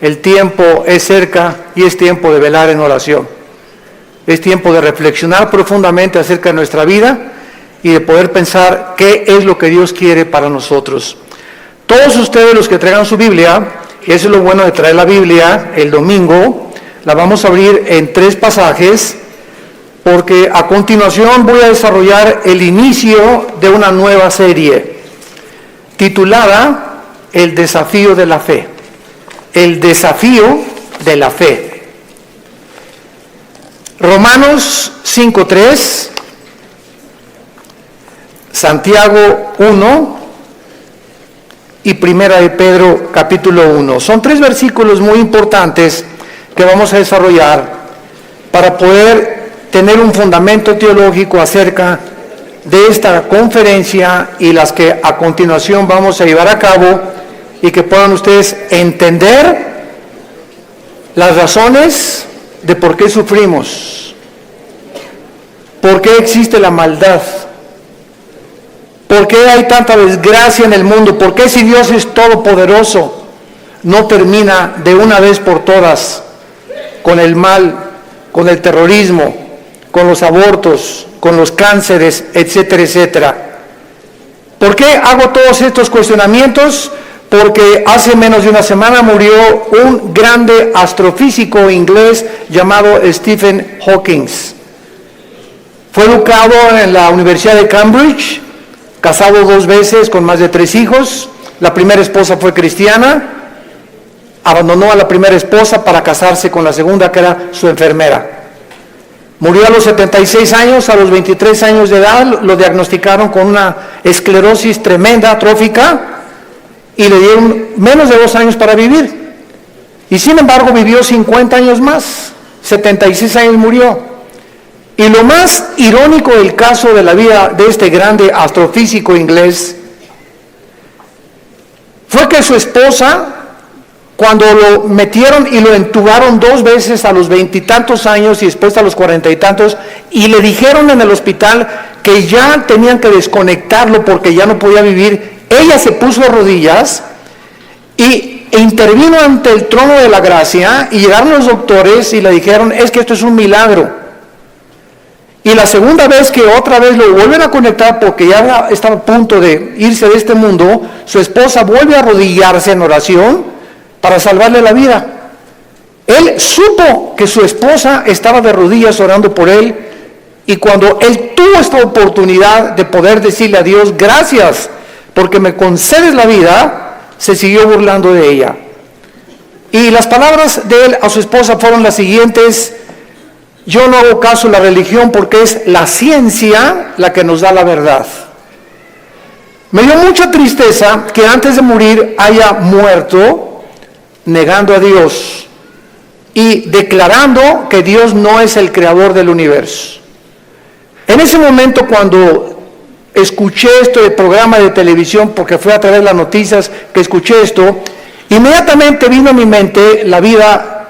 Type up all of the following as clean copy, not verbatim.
El tiempo es cerca y es tiempo de velar en oración. Es tiempo de reflexionar profundamente acerca de nuestra vida y de poder pensar qué es lo que Dios quiere para nosotros. Todos ustedes los que traigan su Biblia, y eso es lo bueno de traer la Biblia el domingo, la vamos a abrir en 3 pasajes, porque a continuación voy a desarrollar el inicio de una nueva serie, titulada El desafío de la fe. El desafío de la fe. Romanos 5:3, Santiago 1 y Primera de Pedro capítulo 1. Son 3 versículos muy importantes que vamos a desarrollar para poder tener un fundamento teológico acerca de esta conferencia y las que a continuación vamos a llevar a cabo, y que puedan ustedes entender las razones de por qué sufrimos, por qué existe la maldad, por qué hay tanta desgracia en el mundo, por qué si Dios es todopoderoso no termina de una vez por todas con el mal, con el terrorismo, con los abortos, con los cánceres, etcétera, etcétera. ¿Por qué hago todos estos cuestionamientos? Porque hace menos de una semana murió un grande astrofísico inglés llamado Stephen Hawking. Fue educado en la Universidad de Cambridge, casado 2 veces con más de 3 hijos. La primera esposa fue cristiana, abandonó a la primera esposa para casarse con la segunda, que era su enfermera. Murió a los 76 años, a los 23 años de edad lo diagnosticaron con una esclerosis tremenda, atrófica, y le dieron menos de 2 años para vivir. Y sin embargo vivió 50 años más, 76 años murió. Y lo más irónico del caso de la vida de este grande astrofísico inglés fue que su esposa, cuando lo metieron y lo entubaron 2 veces a los 20 y tantos años y después a los 40 y tantos, y le dijeron en el hospital que ya tenían que desconectarlo porque ya no podía vivir, ella se puso de rodillas e intervino ante el trono de la gracia, y llegaron los doctores y le dijeron: es que esto es un milagro. Y la segunda vez que otra vez lo vuelven a conectar porque ya estaba a punto de irse de este mundo, su esposa vuelve a arrodillarse en oración para salvarle la vida. Él supo que su esposa estaba de rodillas orando por él, y cuando él tuvo esta oportunidad de poder decirle a Dios: gracias porque me concedes la vida, se siguió burlando de ella. Y las palabras de él a su esposa fueron las siguientes: yo no hago caso a la religión porque es la ciencia la que nos da la verdad. Me dio mucha tristeza que antes de morir haya muerto negando a Dios y declarando que Dios no es el creador del universo. En ese momento, cuando escuché este programa de televisión, porque fue a través de las noticias que escuché esto, inmediatamente vino a mi mente la vida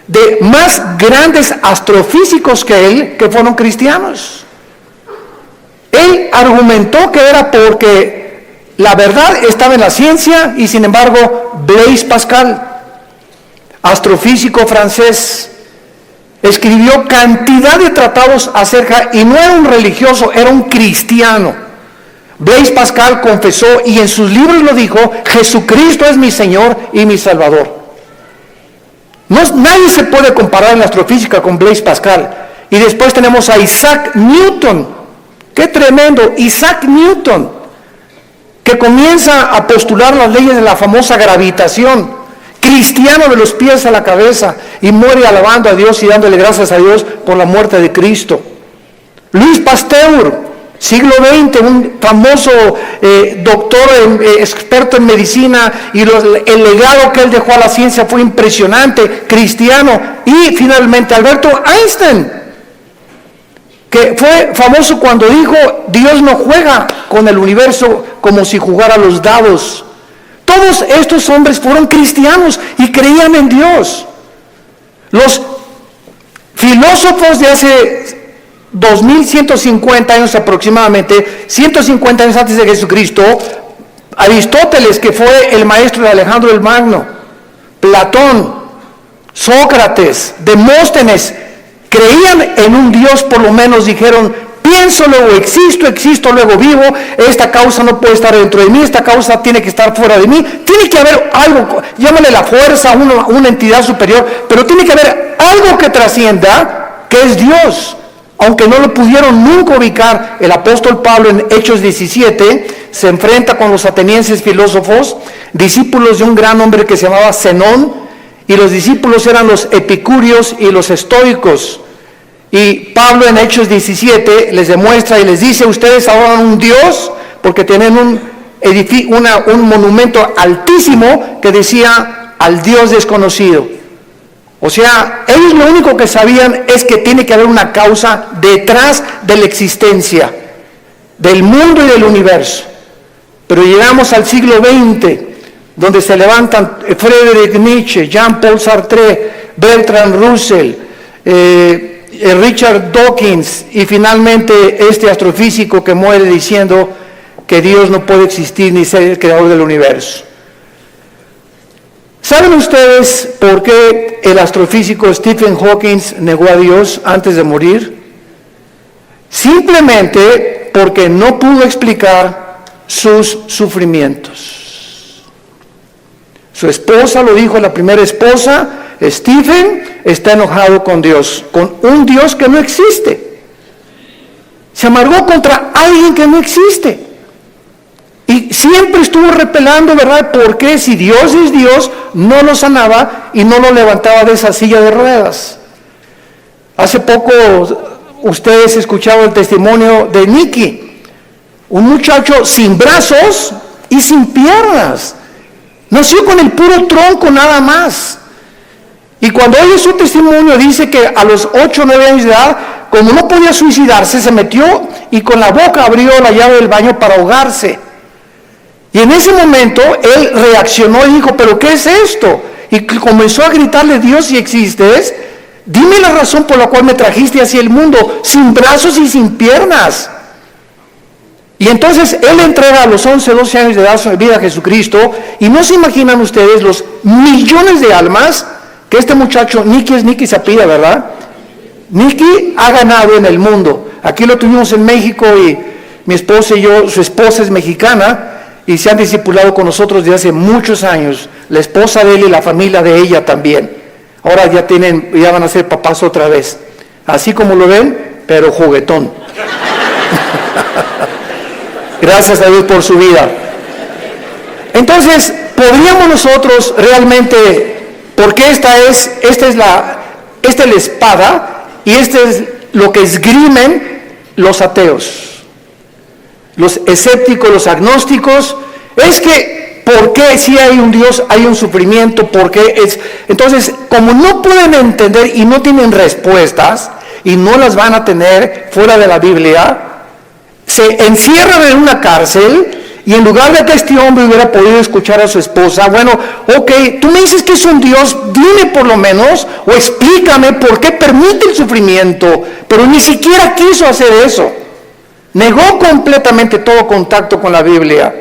de más grandes astrofísicos que él, que fueron cristianos. Él argumentó que era porque la verdad estaba en la ciencia, y sin embargo Blaise Pascal, astrofísico francés, escribió cantidad de tratados acerca, y no era un religioso, era un cristiano. Blaise Pascal confesó, y en sus libros lo dijo: Jesucristo es mi Señor y mi Salvador. Nadie se puede comparar en la astrofísica con Blaise Pascal. Y después tenemos a Isaac Newton. ¡Qué tremendo! Isaac Newton, que comienza a postular las leyes de la famosa gravitación, cristiano de los pies a la cabeza, y muere alabando a Dios y dándole gracias a Dios por la muerte de Cristo. Louis Pasteur, siglo XX, un famoso doctor, experto en medicina, y el legado que él dejó a la ciencia fue impresionante, cristiano. Y finalmente Alberto Einstein, que fue famoso cuando dijo: Dios no juega con el universo como si jugara los dados. Todos estos hombres fueron cristianos y creían en Dios. Los filósofos de hace 2150 años aproximadamente, 150 años antes de Jesucristo, Aristóteles, que fue el maestro de Alejandro el Magno, Platón, Sócrates, Demóstenes, creían en un Dios, por lo menos dijeron, pienso, luego existo, luego vivo, esta causa no puede estar dentro de mí, esta causa tiene que estar fuera de mí, tiene que haber algo, llámale la fuerza, una entidad superior, pero tiene que haber algo que trascienda, que es Dios. Aunque no lo pudieron nunca ubicar, el apóstol Pablo en Hechos 17 se enfrenta con los atenienses filósofos, discípulos de un gran hombre que se llamaba Zenón, y los discípulos eran los epicúreos y los estoicos. Y Pablo en Hechos 17 les demuestra y les dice, ustedes adoran un Dios porque tienen un monumento altísimo que decía al Dios desconocido. O sea, ellos lo único que sabían es que tiene que haber una causa detrás de la existencia del mundo y del universo. Pero llegamos al siglo XX, donde se levantan Friedrich Nietzsche, Jean-Paul Sartre, Bertrand Russell, Richard Dawkins y finalmente este astrofísico que muere diciendo que Dios no puede existir ni ser el creador del universo. ¿Saben ustedes por qué el astrofísico Stephen Hawking negó a Dios antes de morir? Simplemente porque no pudo explicar sus sufrimientos. Su esposa lo dijo, la primera esposa, Stephen está enojado con Dios, con un Dios que no existe. Se amargó contra alguien que no existe. Y siempre estuvo repelando, ¿verdad? Porque si Dios es Dios, no lo sanaba y no lo levantaba de esa silla de ruedas. Hace poco ustedes escucharon el testimonio de Nicky, un muchacho sin brazos y sin piernas. Nació con el puro tronco nada más. Y cuando oye su testimonio dice que a los 8 o 9 años de edad, como no podía suicidarse, se metió y con la boca abrió la llave del baño para ahogarse. Y en ese momento él reaccionó y dijo, ¿pero qué es esto? Y comenzó a gritarle, Dios, si existes, dime la razón por la cual me trajiste hacia el mundo, sin brazos y sin piernas. Y entonces él entrega a los 11, 12 años de edad su vida a Jesucristo, y no se imaginan ustedes los millones de almas que este muchacho, Nicky se apellida, ¿verdad? Nicky ha ganado en el mundo. Aquí lo tuvimos en México y mi esposa y yo, su esposa es mexicana, y se han discipulado con nosotros desde hace muchos años, la esposa de él y la familia de ella también. Ahora ya van a ser papás otra vez, así como lo ven, pero juguetón. Gracias a Dios por su vida. Entonces, podríamos nosotros realmente, porque esta es la espada y este es lo que esgrimen los ateos. Los escépticos, los agnósticos, es que, ¿por qué si hay un Dios, hay un sufrimiento? ¿Por qué es? Entonces, como no pueden entender y no tienen respuestas, y no las van a tener fuera de la Biblia, se encierran en una cárcel, y en lugar de que este hombre hubiera podido escuchar a su esposa, bueno, ok, tú me dices que es un Dios, dime por lo menos, o explícame por qué permite el sufrimiento, pero ni siquiera quiso hacer eso. Negó completamente todo contacto con la Biblia.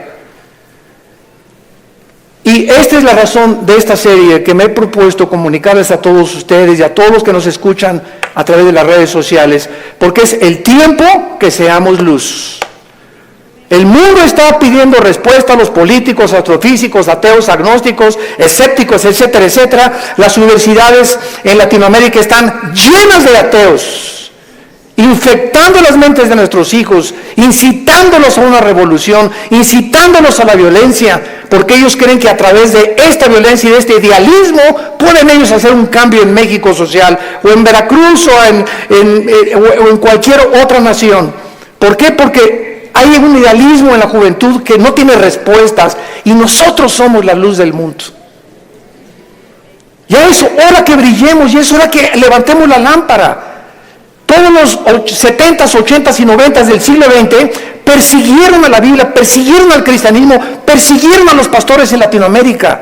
Y esta es la razón de esta serie que me he propuesto comunicarles a todos ustedes y a todos los que nos escuchan a través de las redes sociales, porque es el tiempo que seamos luz. El mundo está pidiendo respuesta a los políticos, astrofísicos, ateos, agnósticos, escépticos, etcétera, etcétera. Las universidades en Latinoamérica están llenas de ateos, infectando las mentes de nuestros hijos, incitándolos a una revolución, incitándolos a la violencia, porque ellos creen que a través de esta violencia y de este idealismo pueden ellos hacer un cambio en México social, o en Veracruz, o en cualquier otra nación. ¿Por qué? Porque hay un idealismo en la juventud que no tiene respuestas, y nosotros somos la luz del mundo. Ya es hora que brillemos, y es hora que levantemos la lámpara. Todos los 70s, 80s y 90s del siglo XX persiguieron a la Biblia, persiguieron al cristianismo, persiguieron a los pastores en Latinoamérica.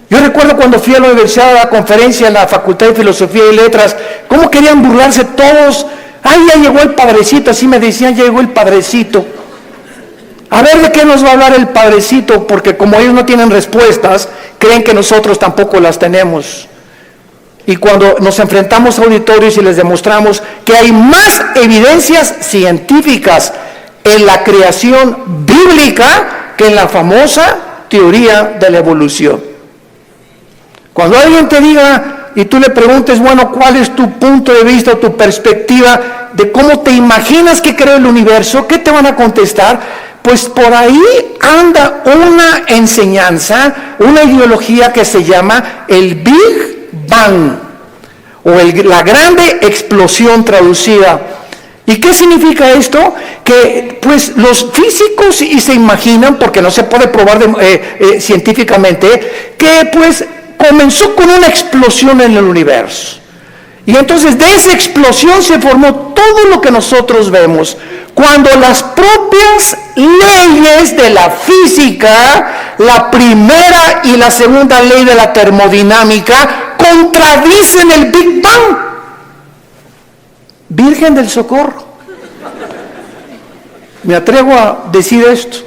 Yo recuerdo cuando fui a la universidad a la conferencia en la Facultad de Filosofía y Letras, cómo querían burlarse todos. Ay, ya llegó el padrecito, así me decían, ya llegó el padrecito. A ver de qué nos va a hablar el Padrecito, porque como ellos no tienen respuestas, creen que nosotros tampoco las tenemos. Y cuando nos enfrentamos a auditorios y les demostramos que hay más evidencias científicas en la creación bíblica que en la famosa teoría de la evolución. Cuando alguien te diga y tú le preguntes, bueno, ¿cuál es tu punto de vista, tu perspectiva de cómo te imaginas que creó el universo? ¿Qué te van a contestar? Pues por ahí anda una enseñanza, una ideología que se llama el Big Bang, o la grande explosión traducida. ¿Y qué significa esto? Que pues los físicos y se imaginan, porque no se puede probar científicamente, que pues comenzó con una explosión en el universo. Y entonces de esa explosión se formó todo lo que nosotros vemos. Cuando las propias leyes de la física, la primera y la segunda ley de la termodinámica, contradicen el Big Bang. Virgen del Socorro. Me atrevo a decir esto.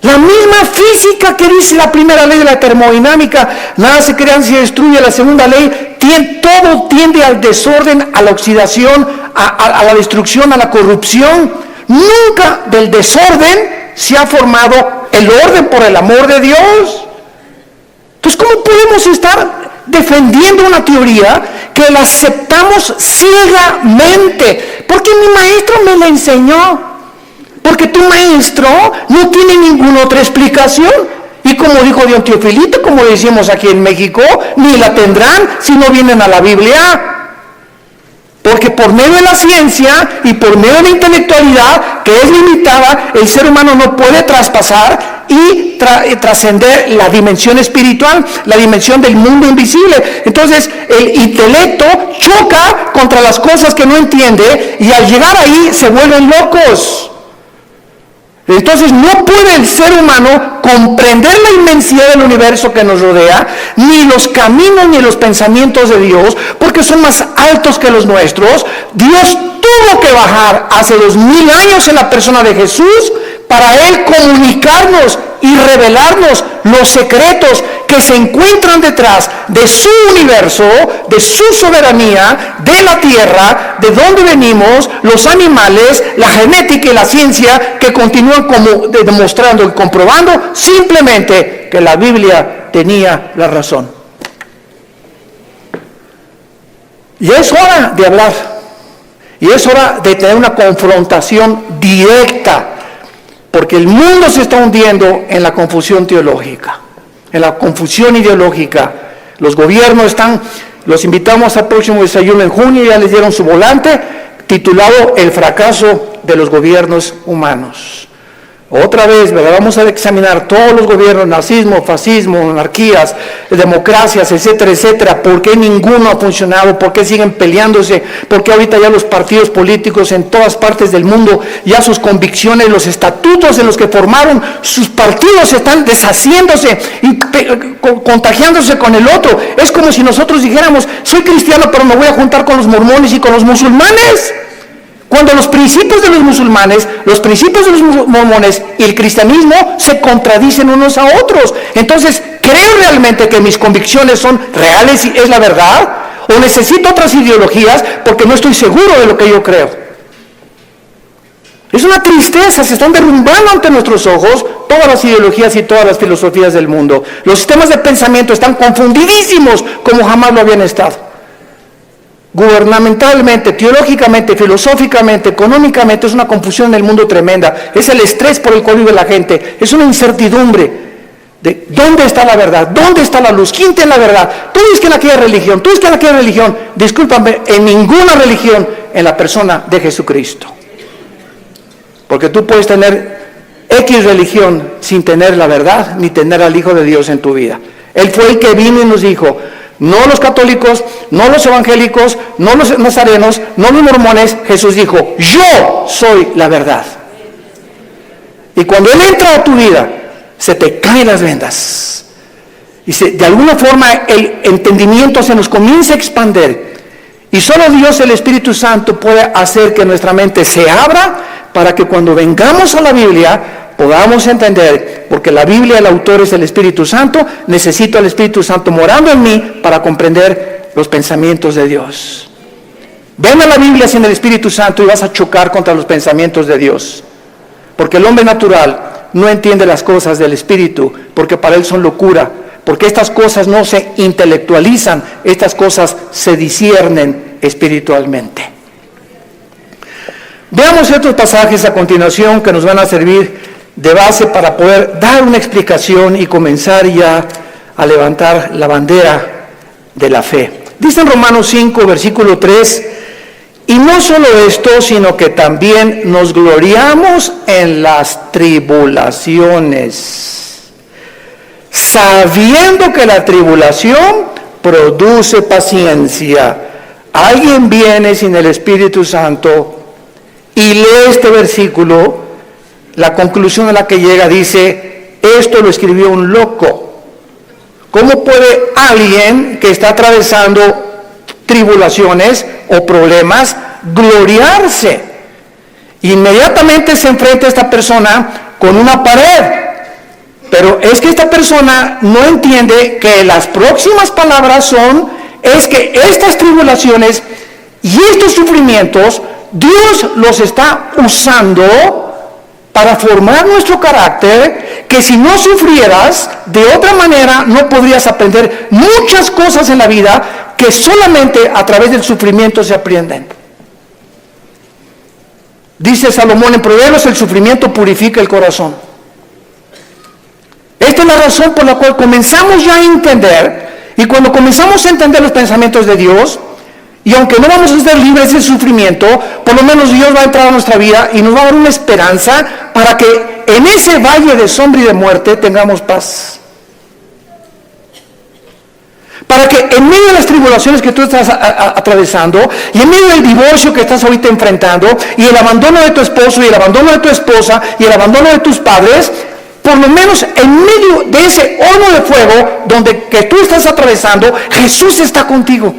La misma física que dice la primera ley de la termodinámica, nada se crea ni se destruye, la segunda ley, todo tiende al desorden, a la oxidación, a la destrucción, a la corrupción. Nunca del desorden se ha formado el orden, por el amor de Dios. Entonces, ¿cómo podemos estar defendiendo una teoría que la aceptamos ciegamente? Porque mi maestro me la enseñó. Porque tu maestro no tiene ninguna otra explicación. Y como dijo Don Teofilito, como decimos aquí en México, ni la tendrán si no vienen a la Biblia. Porque por medio de la ciencia y por medio de la intelectualidad, que es limitada, el ser humano no puede traspasar y trascender la dimensión espiritual, la dimensión del mundo invisible. Entonces el intelecto choca contra las cosas que no entiende y al llegar ahí se vuelven locos. Entonces no puede el ser humano comprender la inmensidad del universo que nos rodea, ni los caminos ni los pensamientos de Dios, porque son más altos que los nuestros. Dios tuvo que bajar hace 2000 años en la persona de Jesús para Él comunicarnos y revelarnos los secretos que se encuentran detrás de su universo, de su soberanía, de la tierra, de dónde venimos, los animales, la genética y la ciencia, que continúan como demostrando y comprobando simplemente que la Biblia tenía la razón. Y es hora de hablar, y es hora de tener una confrontación directa, porque el mundo se está hundiendo en la confusión teológica, en la confusión ideológica. Los gobiernos los invitamos al próximo desayuno en junio, ya les dieron su volante, titulado El fracaso de los gobiernos humanos. Otra vez, ¿verdad? Vamos a examinar todos los gobiernos, nazismo, fascismo, monarquías, democracias, etcétera, etcétera. ¿Por qué ninguno ha funcionado? ¿Por qué siguen peleándose? ¿Por qué ahorita ya los partidos políticos en todas partes del mundo, ya sus convicciones, los estatutos en los que formaron sus partidos están deshaciéndose y contagiándose con el otro? Es como si nosotros dijéramos, soy cristiano pero me voy a juntar con los mormones y con los musulmanes. Cuando los principios de los musulmanes, los principios de los mormones y el cristianismo se contradicen unos a otros. Entonces, ¿creo realmente que mis convicciones son reales y es la verdad? ¿O necesito otras ideologías porque no estoy seguro de lo que yo creo? Es una tristeza, se están derrumbando ante nuestros ojos todas las ideologías y todas las filosofías del mundo. Los sistemas de pensamiento están confundidísimos como jamás lo habían estado. Gubernamentalmente, teológicamente, filosóficamente, económicamente, es una confusión en el mundo tremenda. Es el estrés por el cual vive la gente, es una incertidumbre de dónde está la verdad, dónde está la luz, quién tiene la verdad. Tú dices que en aquella religión, tú dices que en aquella religión. Discúlpame, en ninguna religión, en la persona de Jesucristo. Porque tú puedes tener X religión sin tener la verdad, ni tener al Hijo de Dios en tu vida. Él fue el que vino y nos dijo: no los católicos, no los evangélicos, no los nazarenos, no los mormones. Jesús dijo: yo soy la verdad. Y cuando Él entra a tu vida, se te caen las vendas. Y de alguna forma el entendimiento se nos comienza a expandir. Y solo Dios, el Espíritu Santo, puede hacer que nuestra mente se abra para que cuando vengamos a la Biblia podamos entender, porque la Biblia, el autor es el Espíritu Santo, necesito al Espíritu Santo morando en mí para comprender los pensamientos de Dios. Ven a la Biblia sin el Espíritu Santo y vas a chocar contra los pensamientos de Dios, porque el hombre natural no entiende las cosas del Espíritu, porque para él son locura, porque estas cosas no se intelectualizan, estas cosas se disciernen espiritualmente. Veamos estos pasajes a continuación que nos van a servir de base para poder dar una explicación y comenzar ya a levantar la bandera de la fe. Dice en Romanos 5, versículo 3, y no solo esto, sino que también nos gloriamos en las tribulaciones, sabiendo que la tribulación produce paciencia. Alguien viene sin el Espíritu Santo y lee este versículo, la conclusión a la que llega dice, esto lo escribió un loco. ¿Cómo puede alguien que está atravesando tribulaciones o problemas gloriarse? Inmediatamente se enfrenta esta persona con una pared. Pero es que esta persona no entiende que las próximas palabras es que estas tribulaciones y estos sufrimientos, Dios los está usando para formar nuestro carácter, que si no sufrieras, de otra manera no podrías aprender muchas cosas en la vida que solamente a través del sufrimiento se aprenden. Dice Salomón en Proverbios, el sufrimiento purifica el corazón. Esta es la razón por la cual comenzamos ya a entender, y cuando comenzamos a entender los pensamientos de Dios, y aunque no vamos a ser libres del sufrimiento, por lo menos Dios va a entrar a nuestra vida y nos va a dar una esperanza para que en ese valle de sombra y de muerte tengamos paz. Para que en medio de las tribulaciones que tú estás atravesando, y en medio del divorcio que estás ahorita enfrentando, y el abandono de tu esposo, y el abandono de tu esposa, y el abandono de tus padres, por lo menos en medio de ese horno de fuego que tú estás atravesando, Jesús está contigo.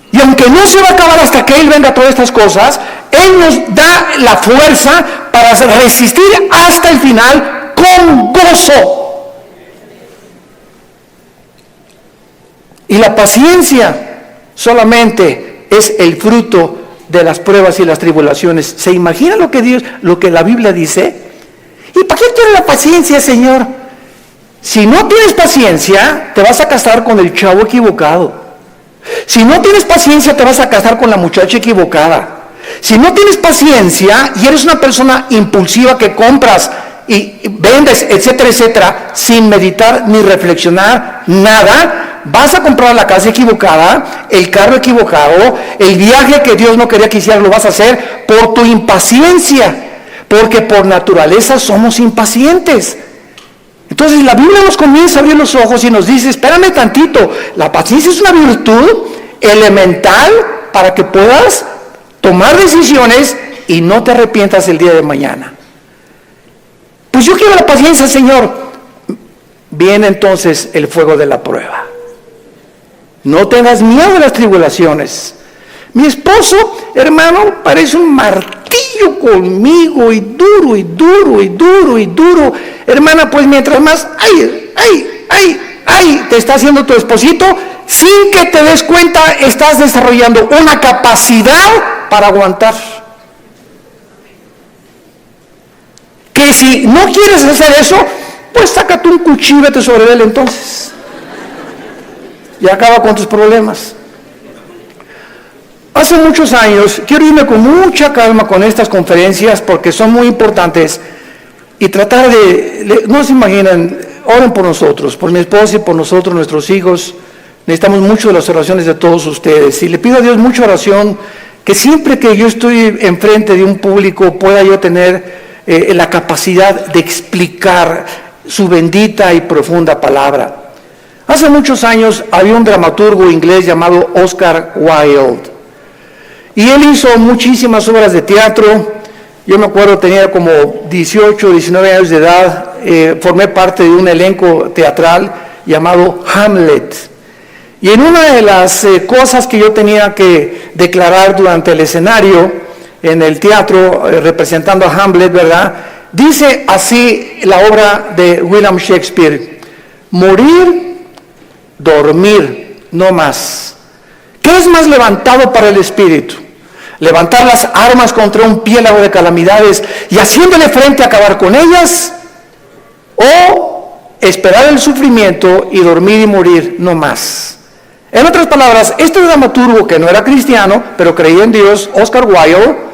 Y aunque no se va a acabar hasta que Él venga a todas estas cosas, Él nos da la fuerza para resistir hasta el final con gozo. Y la paciencia solamente es el fruto de las pruebas y las tribulaciones. ¿Se imagina lo que la Biblia dice? ¿Y para qué quiere la paciencia, Señor? Si no tienes paciencia, te vas a casar con el chavo equivocado. Si no tienes paciencia, te vas a casar con la muchacha equivocada. Si no tienes paciencia y eres una persona impulsiva que compras y vendes, etcétera, etcétera, sin meditar ni reflexionar nada, vas a comprar la casa equivocada, el carro equivocado, el viaje que Dios no quería que hicieras lo vas a hacer por tu impaciencia, porque por naturaleza somos impacientes. Entonces la Biblia nos comienza a abrir los ojos y nos dice, espérame tantito, la paciencia es una virtud elemental para que puedas tomar decisiones y no te arrepientas el día de mañana. Pues yo quiero la paciencia, Señor. Viene entonces el fuego de la prueba. No tengas miedo de las tribulaciones. Mi esposo, hermano, parece un martillo conmigo, y duro, y duro, y duro, y duro. Hermana, pues mientras más, te está haciendo tu esposito, sin que te des cuenta, estás desarrollando una capacidad para aguantar. Que si no quieres hacer eso, pues sácate un cuchillo y vete sobre él entonces. Y acaba con tus problemas. Hace muchos años, quiero irme con mucha calma con estas conferencias porque son muy importantes y tratar no se imaginan, oren por nosotros, por mi esposa y por nosotros, nuestros hijos. Necesitamos mucho de las oraciones de todos ustedes y le pido a Dios mucha oración, que siempre que yo estoy enfrente de un público pueda yo tener la capacidad de explicar su bendita y profunda palabra. Hace muchos años había un dramaturgo inglés llamado Oscar Wilde. Y él hizo muchísimas obras de teatro. Yo me acuerdo, tenía como 18, 19 años de edad. Formé parte de un elenco teatral llamado Hamlet. Y en una de las cosas que yo tenía que declarar durante el escenario, en el teatro, representando a Hamlet, ¿verdad? Dice así la obra de William Shakespeare: morir, dormir, no más. ¿Qué es más levantado para el espíritu? ¿Levantar las armas contra un piélago de calamidades y haciéndole frente a acabar con ellas? ¿O esperar el sufrimiento y dormir y morir, no más? En otras palabras, este dramaturgo, que no era cristiano, pero creía en Dios, Oscar Wilde,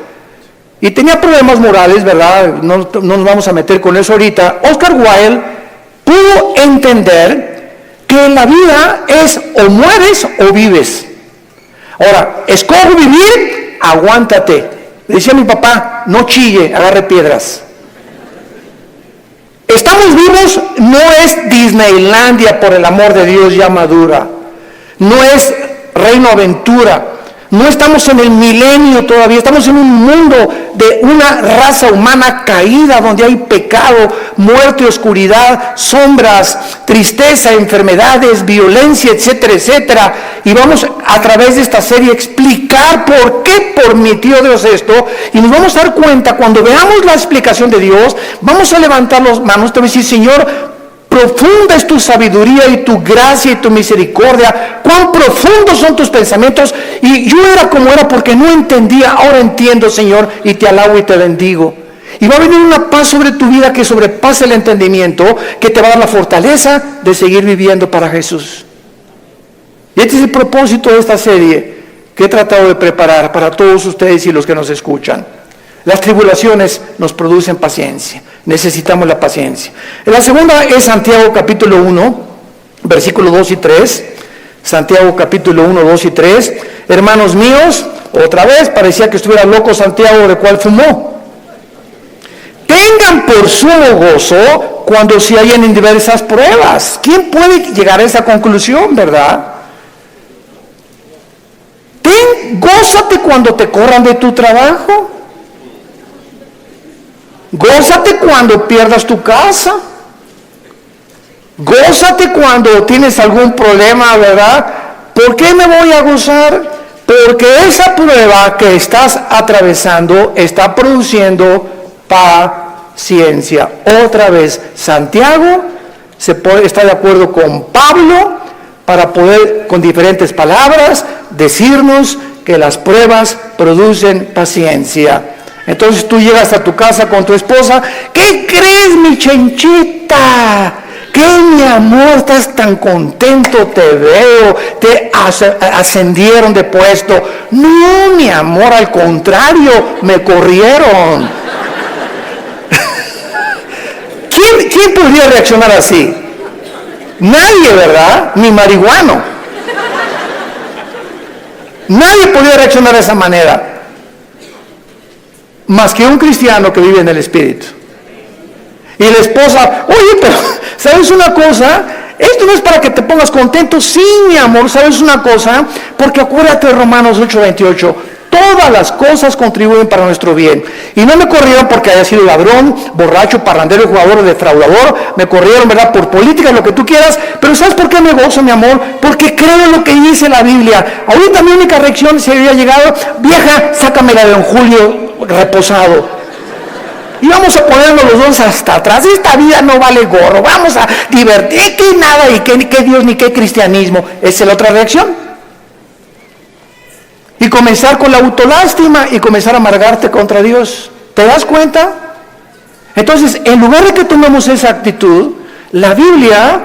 y tenía problemas morales, ¿verdad? No nos vamos a meter con eso ahorita. Oscar Wilde pudo entender que en la vida es o mueres o vives. Ahora, escojo vivir, aguántate. Decía mi papá, no chille, agarre piedras. Estamos vivos, no es Disneylandia, por el amor de Dios, ya madura. No es Reino Aventura. No estamos en el milenio todavía, estamos en un mundo de una raza humana caída, donde hay pecado, muerte, oscuridad, sombras, tristeza, enfermedades, violencia, etcétera, etcétera. Y vamos a través de esta serie a explicar por qué permitió Dios esto, y nos vamos a dar cuenta, cuando veamos la explicación de Dios, vamos a levantar las manos, te voy a decir: Señor, profunda es tu sabiduría y tu gracia y tu misericordia. Cuán profundos son tus pensamientos. Y yo era como era porque no entendía. Ahora entiendo, Señor, y te alabo y te bendigo. Y va a venir una paz sobre tu vida que sobrepasa el entendimiento, que te va a dar la fortaleza de seguir viviendo para Jesús. Y este es el propósito de esta serie que he tratado de preparar para todos ustedes y los que nos escuchan. Las tribulaciones nos producen paciencia. Necesitamos la paciencia. La segunda es Santiago capítulo 1, versículo 2 y 3. Santiago capítulo 1, 2 y 3. Hermanos míos, otra vez parecía que estuviera loco Santiago, de cual fumó. Tengan por sumo gozo cuando se hallen en diversas pruebas. ¿Quién puede llegar a esa conclusión, verdad? Gózate cuando te corran de tu trabajo. Gózate cuando pierdas tu casa. Gózate cuando tienes algún problema, ¿verdad? ¿Por qué me voy a gozar? Porque esa prueba que estás atravesando está produciendo paciencia. Otra vez, Santiago está de acuerdo con Pablo para poder, con diferentes palabras, decirnos que las pruebas producen paciencia. Entonces tú llegas a tu casa con tu esposa: ¿qué crees, mi chenchita? ¿Qué, mi amor? Estás tan contento, te veo, te ascendieron de puesto. No, mi amor, al contrario, me corrieron. ¿Quién podría reaccionar así? Nadie, ¿verdad? Ni marihuano. Nadie podría reaccionar de esa manera, más que un cristiano que vive en el Espíritu. Y la esposa: oye, pero ¿sabes una cosa? Esto no es para que te pongas contento. Sí, mi amor, ¿sabes una cosa? Porque acuérdate de Romanos 8:28. Todas las cosas contribuyen para nuestro bien. Y no me corrieron porque haya sido ladrón, borracho, parrandero, jugador, defraudador. Me corrieron, ¿verdad?, por política, lo que tú quieras. Pero ¿sabes por qué me gozo, mi amor? Porque creo en lo que dice la Biblia. Ahorita mi única reacción, si había llegado: vieja, sácamela de don Julio reposado. Y vamos a ponernos los dos hasta atrás. Esta vida no vale gorro. Vamos a divertir, que nada, y que Dios ni que cristianismo. Esa es la otra reacción. Y comenzar con la autolástima y comenzar a amargarte contra Dios. ¿Te das cuenta? Entonces, en lugar de que tomemos esa actitud, la Biblia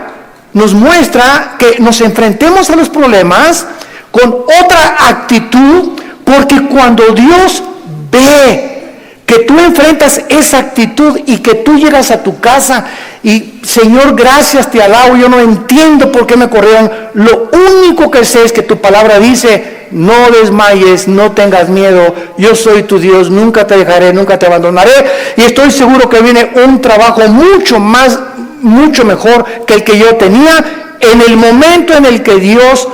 nos muestra que nos enfrentemos a los problemas con otra actitud, porque cuando Dios ve que tú enfrentas esa actitud y que tú llegas a tu casa y: Señor, gracias, te alabo, yo no entiendo por qué me corrieron, lo único que sé es que tu palabra dice: no desmayes, no tengas miedo, yo soy tu Dios, nunca te dejaré, nunca te abandonaré. Y estoy seguro que viene un trabajo mucho mejor que el que yo tenía, en el momento en el que Dios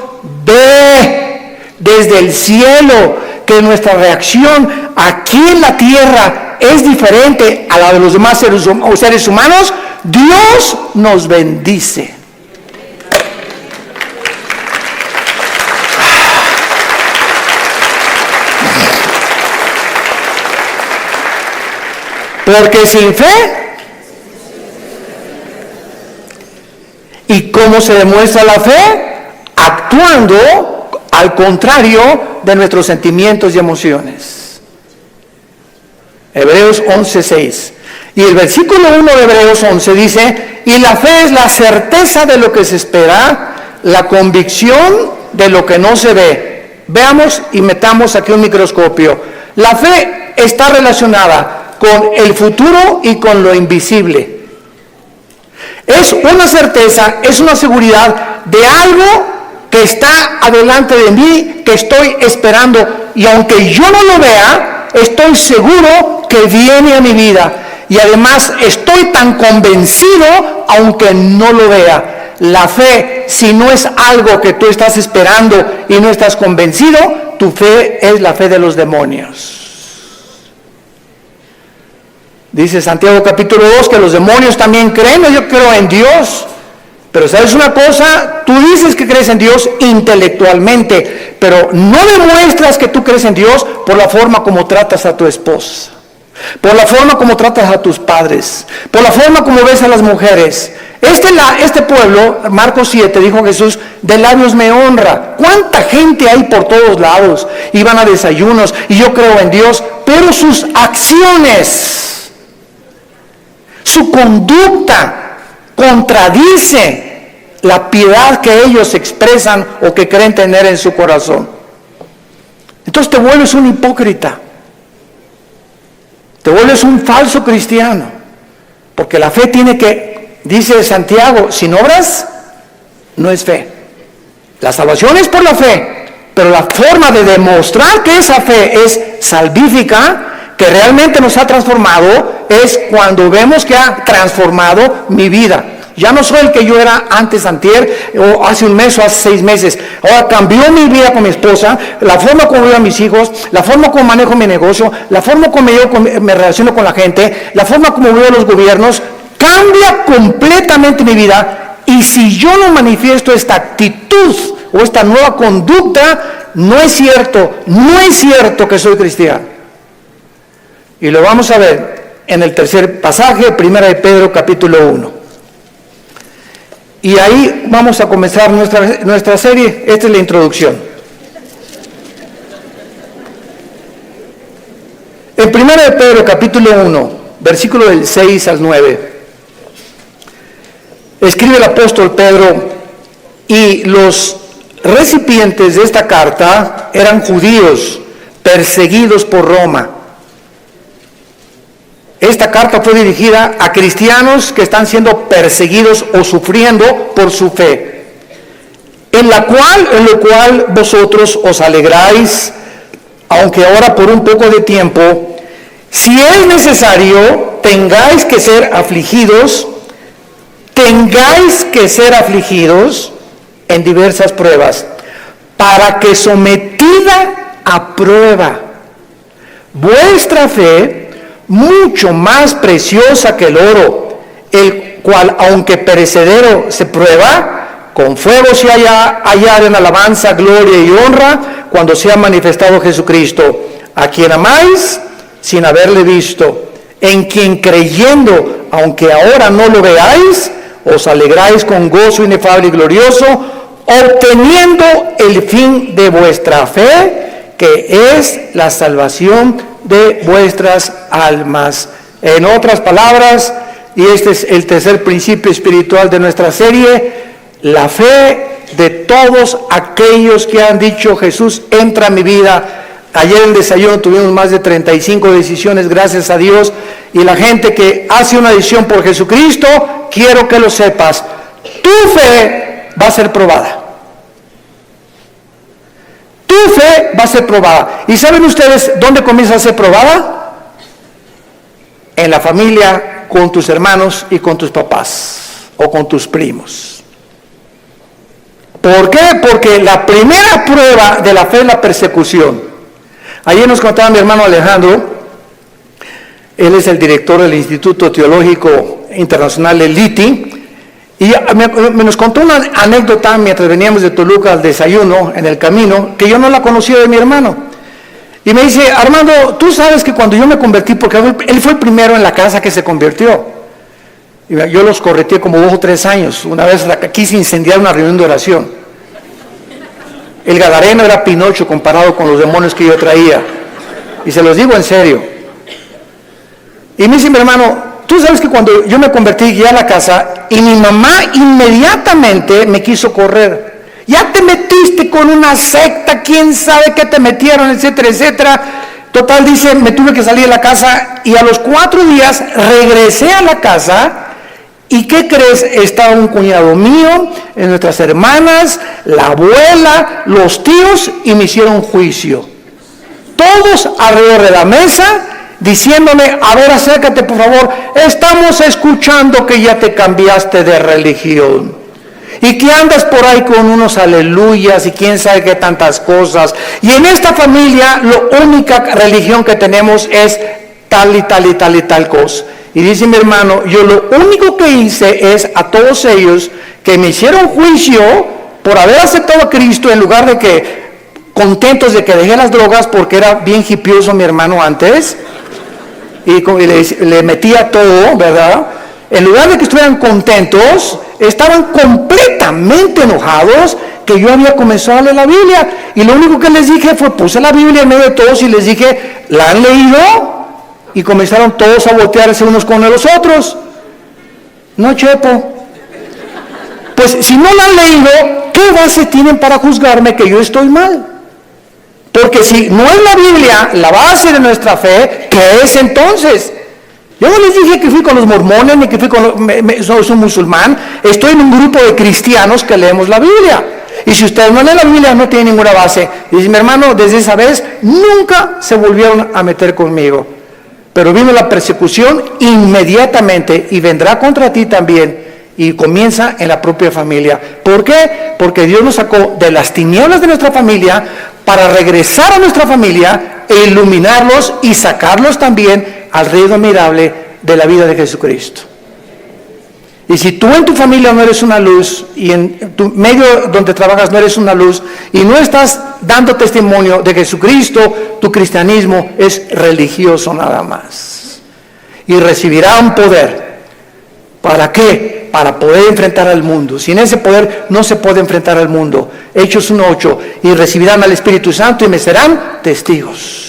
ve desde el cielo que nuestra reacción aquí en la tierra es diferente a la de los demás seres humanos. Dios nos bendice. Porque sin fe, ¿y cómo se demuestra la fe? Actuando al contrario de nuestros sentimientos y emociones. Hebreos 11:6. Y el versículo 1 de Hebreos 11 dice, y la fe es la certeza de lo que se espera, la convicción de lo que no se ve. Veamos y metamos aquí un microscopio. La fe está relacionada con el futuro y con lo invisible. Es una certeza, es una seguridad de algo que está adelante de mí, que estoy esperando, y aunque yo no lo vea, estoy seguro que viene a mi vida. Y además estoy tan convencido, aunque no lo vea. La fe, si no es algo que tú estás esperando y no estás convencido, tu fe es la fe de los demonios. Dice Santiago capítulo 2 que los demonios también creen. Yo creo en Dios. Pero ¿sabes una cosa? Tú dices que crees en Dios intelectualmente, pero no demuestras que tú crees en Dios por la forma como tratas a tu esposa, por la forma como tratas a tus padres, por la forma como ves a las mujeres. Este pueblo, Marcos 7, dijo Jesús, de labios me honra. ¿Cuánta gente hay por todos lados? Iban a desayunos y yo creo en Dios, pero sus acciones, su conducta contradice la piedad que ellos expresan o que creen tener en su corazón. Entonces te vuelves un hipócrita, te vuelves un falso cristiano, porque la fe tiene que, dice Santiago, sin obras no es fe. La salvación es por la fe, pero la forma de demostrar que esa fe es salvífica, que realmente nos ha transformado, es cuando vemos que ha transformado mi vida. Ya no soy el que yo era antes, antier, o hace un mes o hace 6 meses. Ahora cambió mi vida con mi esposa, la forma como veo a mis hijos, la forma como manejo mi negocio, la forma como me relaciono con la gente, la forma como veo a los gobiernos. Cambia completamente mi vida. Y si yo no manifiesto esta actitud o esta nueva conducta, no es cierto que soy cristiano. Y lo vamos a ver en el tercer pasaje, 1 de Pedro capítulo 1. Y ahí vamos a comenzar nuestra serie. Esta es la introducción. En 1 de Pedro capítulo 1, versículo del 6 al 9, escribe el apóstol Pedro, y los recipientes de esta carta eran judíos perseguidos por Roma. Esta carta fue dirigida a cristianos que están siendo perseguidos o sufriendo por su fe, en lo cual vosotros os alegráis, aunque ahora por un poco de tiempo, si es necesario, tengáis que ser afligidos en diversas pruebas, para que sometida a prueba vuestra fe, mucho más preciosa que el oro, el cual, aunque perecedero se prueba, con fuego se hallar en alabanza, gloria y honra, cuando sea manifestado Jesucristo, a quien amáis sin haberle visto, en quien creyendo, aunque ahora no lo veáis, os alegráis con gozo inefable y glorioso, obteniendo el fin de vuestra fe, que es la salvación de vuestras almas. En otras palabras, y este es el tercer principio espiritual de nuestra serie, la fe de todos aquellos que han dicho: Jesús, entra en mi vida. Ayer en el desayuno tuvimos más de 35 decisiones, gracias a Dios, y la gente que hace una decisión por Jesucristo, quiero que lo sepas, tu fe va a ser probada. Tu fe va a ser probada. ¿Y saben ustedes dónde comienza a ser probada? En la familia, con tus hermanos y con tus papás o con tus primos. ¿Por qué? Porque la primera prueba de la fe es la persecución. Ayer nos contaba mi hermano Alejandro, él es el director del Instituto Teológico Internacional, el ITI, y nos contó una anécdota mientras veníamos de Toluca al desayuno en el camino, que yo no la conocía de mi hermano. Y me dice, Armando, tú sabes que cuando yo me convertí, porque él fue el primero en la casa que se convirtió. Y yo los correteé como 2 o 3 años. Una vez quise incendiar una reunión de oración. El gadareno era Pinocho comparado con los demonios que yo traía. Y se los digo en serio. Y me dice mi hermano, tú sabes que cuando yo me convertí, llegué a la casa y mi mamá inmediatamente me quiso correr. Ya te metiste con una secta, quién sabe qué te metieron, etcétera, etcétera. Total, dice, me tuve que salir de la casa y a los 4 días regresé a la casa. ¿Y qué crees? Estaba un cuñado mío, nuestras hermanas, la abuela, los tíos, y me hicieron juicio. Todos alrededor de la mesa, diciéndome, a ver, acércate por favor, estamos escuchando que ya te cambiaste de religión. Y que andas por ahí con unos aleluyas y quién sabe qué tantas cosas. Y en esta familia, la única religión que tenemos es tal y tal y tal y tal cosa. Y dice mi hermano, yo lo único que hice es a todos ellos que me hicieron juicio por haber aceptado a Cristo en lugar de que, contentos de que dejé las drogas porque era bien hipioso mi hermano antes, y le metía todo, ¿verdad? En lugar de que estuvieran contentos, estaban completamente enojados que yo había comenzado a leer la Biblia. Y lo único que les dije fue, puse la Biblia en medio de todos y les dije, ¿la han leído? Y comenzaron todos a voltearse unos con los otros. No, Chepo. Pues si no la han leído, ¿qué base tienen para juzgarme que yo estoy mal? Porque si no es la Biblia la base de nuestra fe, ¿qué es entonces? Yo no les dije que fui con los mormones, ni que fui con soy un musulmán. Estoy en un grupo de cristianos que leemos la Biblia. Y si ustedes no leen la Biblia, no tienen ninguna base. Y dice mi hermano, desde esa vez, nunca se volvieron a meter conmigo. Pero vino la persecución inmediatamente y vendrá contra ti también. Y comienza en la propia familia. ¿Por qué? Porque Dios nos sacó de las tinieblas de nuestra familia para regresar a nuestra familia e iluminarlos y sacarlos también al reino admirable de la vida de Jesucristo. Y si tú en tu familia no eres una luz y en tu medio donde trabajas no eres una luz y no estás dando testimonio de Jesucristo, tu cristianismo es religioso nada más. Y recibirá un poder. ¿Para qué? Para poder enfrentar al mundo. Sin ese poder no se puede enfrentar al mundo. Hechos 1:8. Y recibirán al Espíritu Santo y me serán testigos.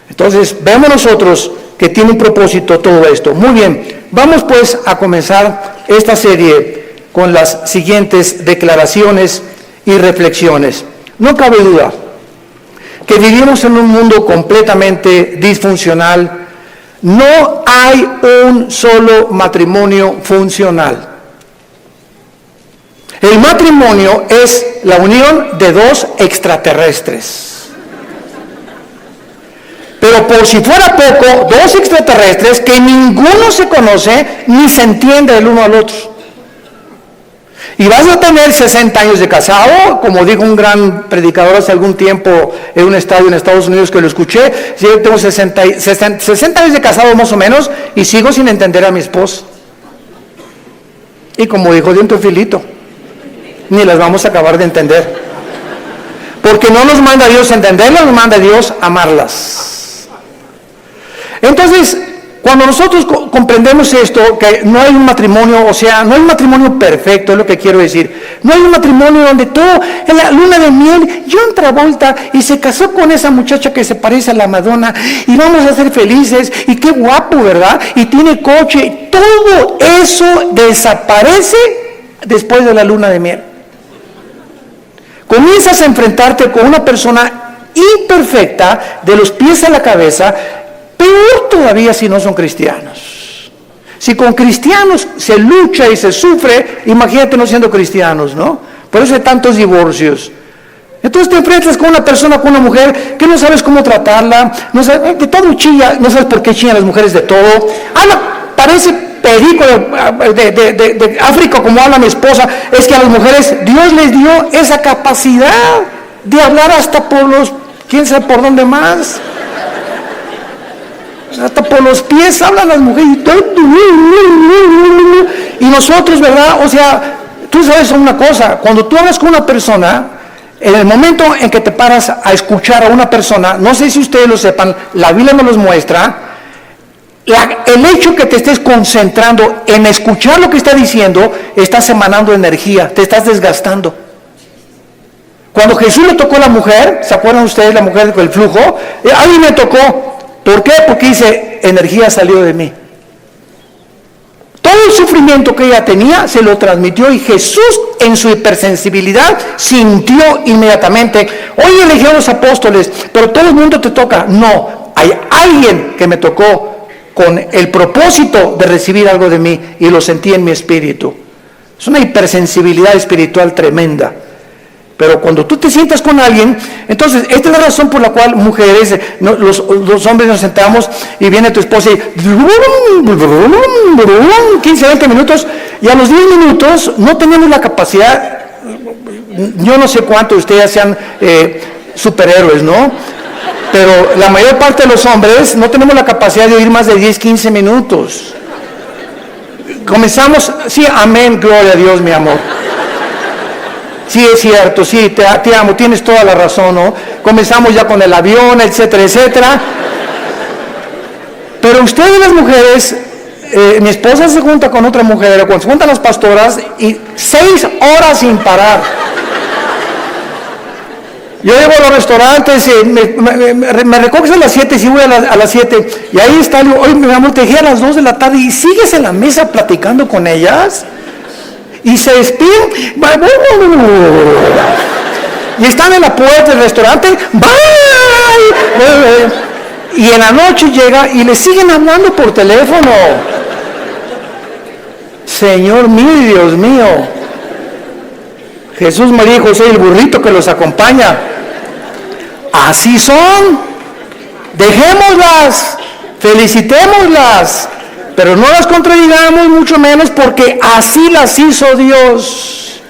Entonces, vemos nosotros que tiene un propósito todo esto. Muy bien, vamos pues a comenzar esta serie con las siguientes declaraciones y reflexiones. No cabe duda que vivimos en un mundo completamente disfuncional. No hay un solo matrimonio funcional. El matrimonio es la unión de 2 extraterrestres. Pero por si fuera poco, 2 extraterrestres que ninguno se conoce ni se entiende el uno al otro. Y vas a tener 60 años de casado, como dijo un gran predicador hace algún tiempo en un estadio en Estados Unidos que lo escuché. Yo tengo 60 años de casado más o menos y sigo sin entender a mi esposa. Y como dijo Dios Filito, ni las vamos a acabar de entender. Porque no nos manda Dios a entenderlas, nos manda Dios a amarlas. Entonces, cuando nosotros comprendemos esto, que no hay un matrimonio, o sea, no hay un matrimonio perfecto, es lo que quiero decir. No hay un matrimonio donde todo, en la luna de miel, John Travolta y se casó con esa muchacha que se parece a la Madonna y vamos a ser felices y qué guapo, ¿verdad? Y tiene coche. Todo eso desaparece después de la luna de miel. Comienzas a enfrentarte con una persona imperfecta de los pies a la cabeza. Peor todavía si no son cristianos. Si con cristianos se lucha y se sufre, imagínate no siendo cristianos, ¿no? Por eso hay tantos divorcios. Entonces te enfrentas con una persona, con una mujer, que no sabes cómo tratarla, no sabes, de todo chilla, no sabes por qué chillan las mujeres de todo. Parece perico de África como habla mi esposa. Es que a las mujeres Dios les dio esa capacidad de hablar hasta por los, quién sabe por dónde más. Hasta por los pies hablan las mujeres. Y nosotros, ¿verdad? O sea, tú sabes una cosa, cuando tú hablas con una persona En el momento en que te paras a escuchar a una persona, no sé si ustedes lo sepan, la Biblia nos los muestra, el hecho que te estés concentrando en escuchar lo que está diciendo, estás emanando energía, te estás desgastando. Cuando Jesús le tocó a la mujer, ¿se acuerdan ustedes la mujer con el flujo? A mí me tocó. ¿Por qué? Porque dice, energía salió de mí. Todo el sufrimiento que ella tenía se lo transmitió y Jesús en su hipersensibilidad sintió inmediatamente. Hoy eligieron los apóstoles, pero todo el mundo te toca. No, hay alguien que me tocó con el propósito de recibir algo de mí y lo sentí en mi espíritu. Es una hipersensibilidad espiritual tremenda. Pero cuando tú te sientas con alguien, entonces esta es la razón por la cual mujeres, los hombres nos sentamos y viene tu esposa y 15, 20 minutos y a los 10 minutos no tenemos la capacidad, yo no sé cuántos de ustedes sean superhéroes, ¿no? Pero la mayor parte de los hombres no tenemos la capacidad de oír más de 10, 15 minutos. Comenzamos, sí, amén, gloria a Dios, mi amor. Sí, es cierto, sí, te amo, tienes toda la razón, ¿no? Comenzamos ya con el avión, etcétera, etcétera. Pero ustedes las mujeres, mi esposa se junta con otra mujer, cuando se juntan las pastoras, y 6 horas sin parar. Yo llego a los restaurantes, me recoges a las 7, sí voy a las 7, y ahí está, hoy mi amor, te dejé a las 2 de la tarde, y sigues en la mesa platicando con ellas. Y se despiden, y están en la puerta del restaurante, bye. Y en la noche llega y le siguen hablando por teléfono. Señor mío y Dios mío, Jesús me dijo, soy el burrito que los acompaña. Así son. Dejémoslas, felicitémoslas, pero no las contradigamos, mucho menos, porque así las hizo Dios.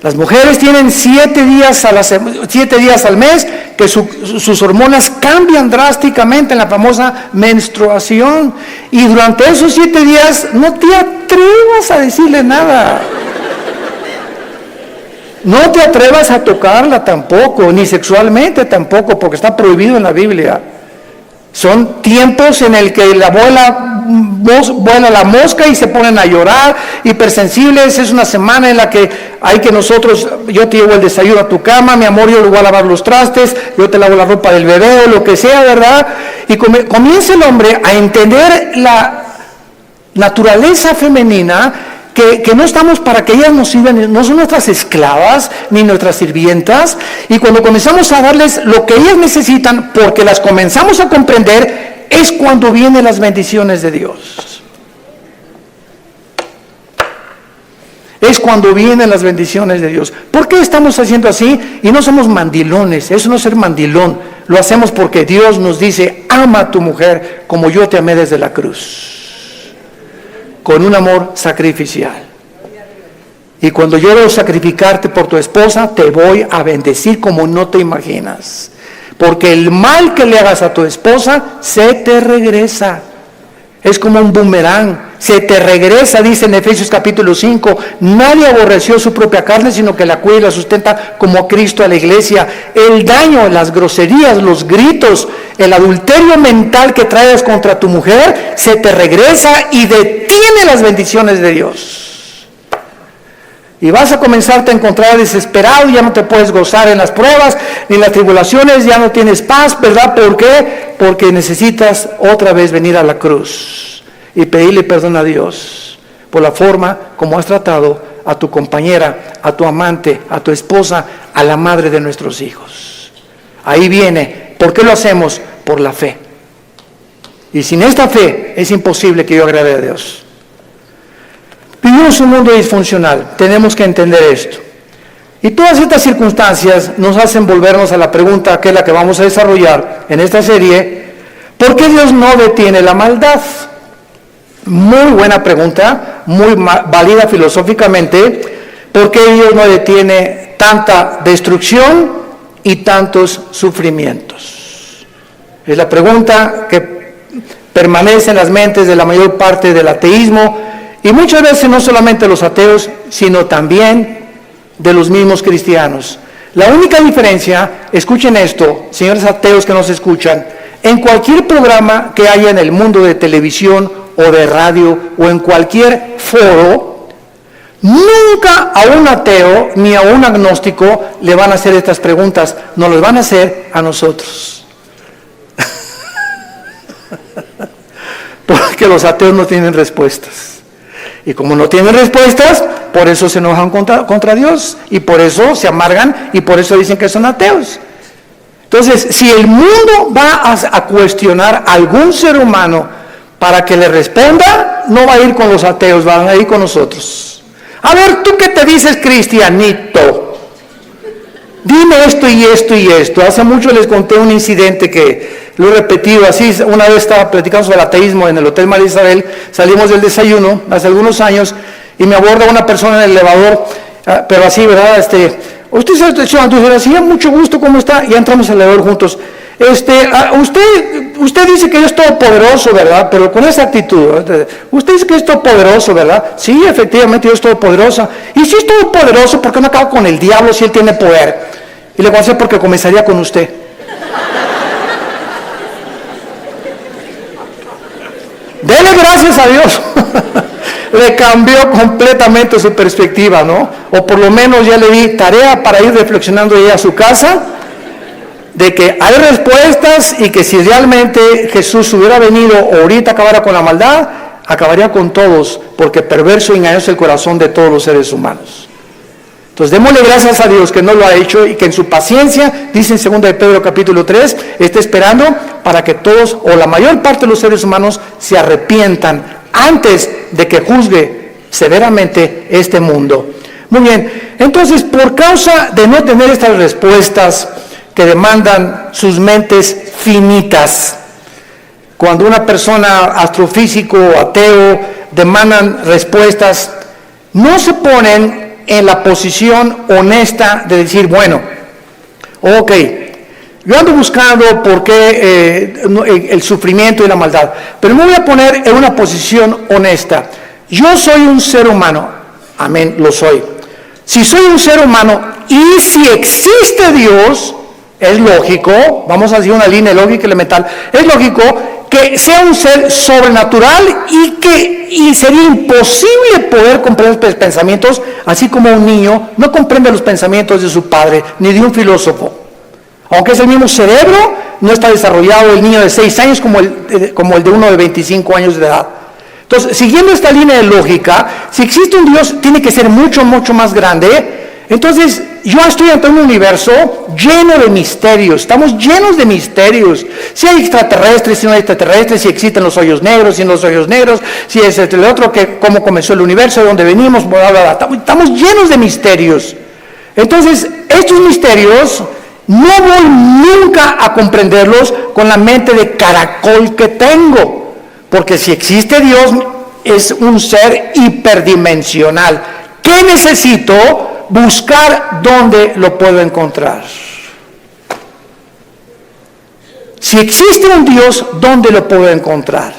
Las mujeres tienen 7 días al mes que sus hormonas cambian drásticamente en la famosa menstruación. Y durante esos 7 días no te atrevas a decirle nada. No te atrevas a tocarla tampoco, ni sexualmente tampoco, porque está prohibido en la Biblia. Son tiempos en el que vuela la mosca y se ponen a llorar, hipersensibles. Es una semana en la que hay que yo te llevo el desayuno a tu cama, mi amor, yo le voy a lavar los trastes, yo te lavo la ropa del bebé o lo que sea, ¿verdad? Y comienza el hombre a entender la naturaleza femenina, que no estamos para que ellas nos sirvan, no son nuestras esclavas ni nuestras sirvientas, y cuando comenzamos a darles lo que ellas necesitan, porque las comenzamos a comprender, es cuando vienen las bendiciones de Dios. Es cuando vienen las bendiciones de Dios. ¿Por qué estamos haciendo así? Y no somos mandilones, eso no es ser mandilón, lo hacemos porque Dios nos dice, ama a tu mujer como yo te amé desde la cruz. Con un amor sacrificial. Y cuando yo debo sacrificarte por tu esposa, te voy a bendecir como no te imaginas. Porque el mal que le hagas a tu esposa, se te regresa. Es como un boomerang. Se te regresa, dice en Efesios capítulo 5. Nadie aborreció su propia carne, sino que la cuida y la sustenta como Cristo a la iglesia. El daño, las groserías, los gritos, el adulterio mental que traes contra tu mujer, se te regresa y detiene las bendiciones de Dios. Y vas a comenzarte a encontrar desesperado, ya no te puedes gozar en las pruebas, ni en las tribulaciones, ya no tienes paz, ¿verdad? ¿Por qué? Porque necesitas otra vez venir a la cruz y pedirle perdón a Dios por la forma como has tratado a tu compañera, a tu amante, a tu esposa, a la madre de nuestros hijos. Ahí viene. ¿Por qué lo hacemos? Por la fe. Y sin esta fe es imposible que yo agrade a Dios. Vivimos un mundo disfuncional, tenemos que entender esto. Y todas estas circunstancias nos hacen volvernos a la pregunta, que es la que vamos a desarrollar en esta serie: ¿por qué Dios no detiene la maldad? Muy buena pregunta, muy válida filosóficamente. ¿Por qué Dios no detiene tanta destrucción y tantos sufrimientos? Es la pregunta que permanece en las mentes de la mayor parte del ateísmo, y muchas veces no solamente los ateos, sino también de los mismos cristianos. La única diferencia, escuchen esto, señores ateos que nos escuchan, en cualquier programa que haya en el mundo de televisión o de radio o en cualquier foro, nunca a un ateo ni a un agnóstico le van a hacer estas preguntas, nos las van a hacer a nosotros. Porque los ateos no tienen respuestas. Y como no tienen respuestas, por eso se enojan contra Dios, y por eso se amargan, y por eso dicen que son ateos. Entonces, si el mundo va a cuestionar a algún ser humano para que le responda, no va a ir con los ateos, van a ir con nosotros. A ver, ¿tú qué te dices, cristianito? Dime esto y esto y esto. Hace mucho les conté un incidente que lo he repetido así. Una vez estaba platicando sobre el ateísmo en el Hotel María Isabel, salimos del desayuno hace algunos años y me aborda una persona en el elevador, pero así, ¿verdad? Usted se está así, mucho gusto, ¿cómo está? Y entramos al elevador juntos. Usted dice que es todopoderoso, ¿verdad? Pero con esa actitud, ¿verdad? Usted dice que es todopoderoso, ¿verdad? Sí, efectivamente, Dios es todopoderoso. Y si es todopoderoso, ¿por qué no acaba con el diablo si él tiene poder? Y le voy a decir porque comenzaría con usted. Dele gracias a Dios. Le cambió completamente su perspectiva, ¿no? O por lo menos ya le di tarea para ir reflexionando ya a su casa, de que hay respuestas y que si realmente Jesús hubiera venido o ahorita acabara con la maldad, acabaría con todos, porque perverso y engañoso es el corazón de todos los seres humanos. Entonces démosle gracias a Dios que no lo ha hecho y que en su paciencia, dice en 2 de Pedro capítulo 3, está esperando para que todos o la mayor parte de los seres humanos se arrepientan antes de que juzgue severamente este mundo. Muy bien, entonces por causa de no tener estas respuestas que demandan sus mentes finitas, cuando una persona astrofísico o ateo demandan respuestas, no se ponen en la posición honesta de decir, bueno, ok, yo ando buscando por qué el sufrimiento y la maldad, pero me voy a poner en una posición honesta. Yo soy un ser humano, amén, lo soy. Si soy un ser humano y si existe Dios, es lógico, vamos a decir una línea lógica elemental, es lógico que sea un ser sobrenatural y sería imposible poder comprender los pensamientos, así como un niño no comprende los pensamientos de su padre, ni de un filósofo. Aunque es el mismo cerebro, no está desarrollado el niño de 6 años como el de uno de 25 años de edad. Entonces, siguiendo esta línea de lógica, si existe un Dios, tiene que ser mucho, mucho más grande. Entonces, yo estoy ante un universo lleno de misterios, estamos llenos de misterios. Si hay extraterrestres, si no hay extraterrestres, si existen los hoyos negros, si no los hoyos negros, si es el otro, que cómo comenzó el universo, de dónde venimos, bla, bla, bla. Estamos llenos de misterios. Entonces, estos misterios no voy nunca a comprenderlos con la mente de caracol que tengo, porque si existe Dios, es un ser hiperdimensional. ¿Qué necesito? Buscar dónde lo puedo encontrar. Si existe un Dios, ¿dónde lo puedo encontrar?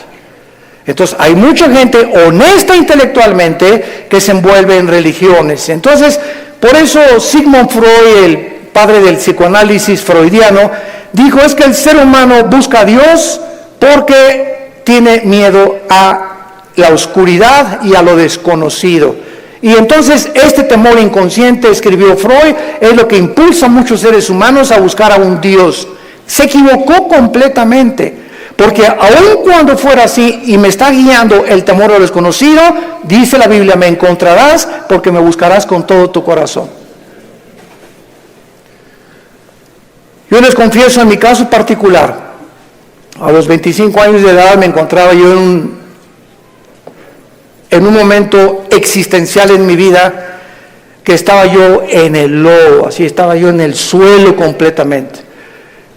Entonces, hay mucha gente honesta intelectualmente que se envuelve en religiones. Entonces, por eso Sigmund Freud, el padre del psicoanálisis freudiano, dijo, es que el ser humano busca a Dios porque tiene miedo a la oscuridad y a lo desconocido. Y entonces este temor inconsciente, escribió Freud, es lo que impulsa a muchos seres humanos a buscar a un Dios. Se equivocó completamente, porque aun cuando fuera así y me está guiando el temor a lo desconocido, dice la Biblia, me encontrarás porque me buscarás con todo tu corazón. Yo les confieso en mi caso particular, a los 25 años de edad me encontraba yo en un momento existencial en mi vida, que estaba yo en el lodo, así estaba yo en el suelo completamente.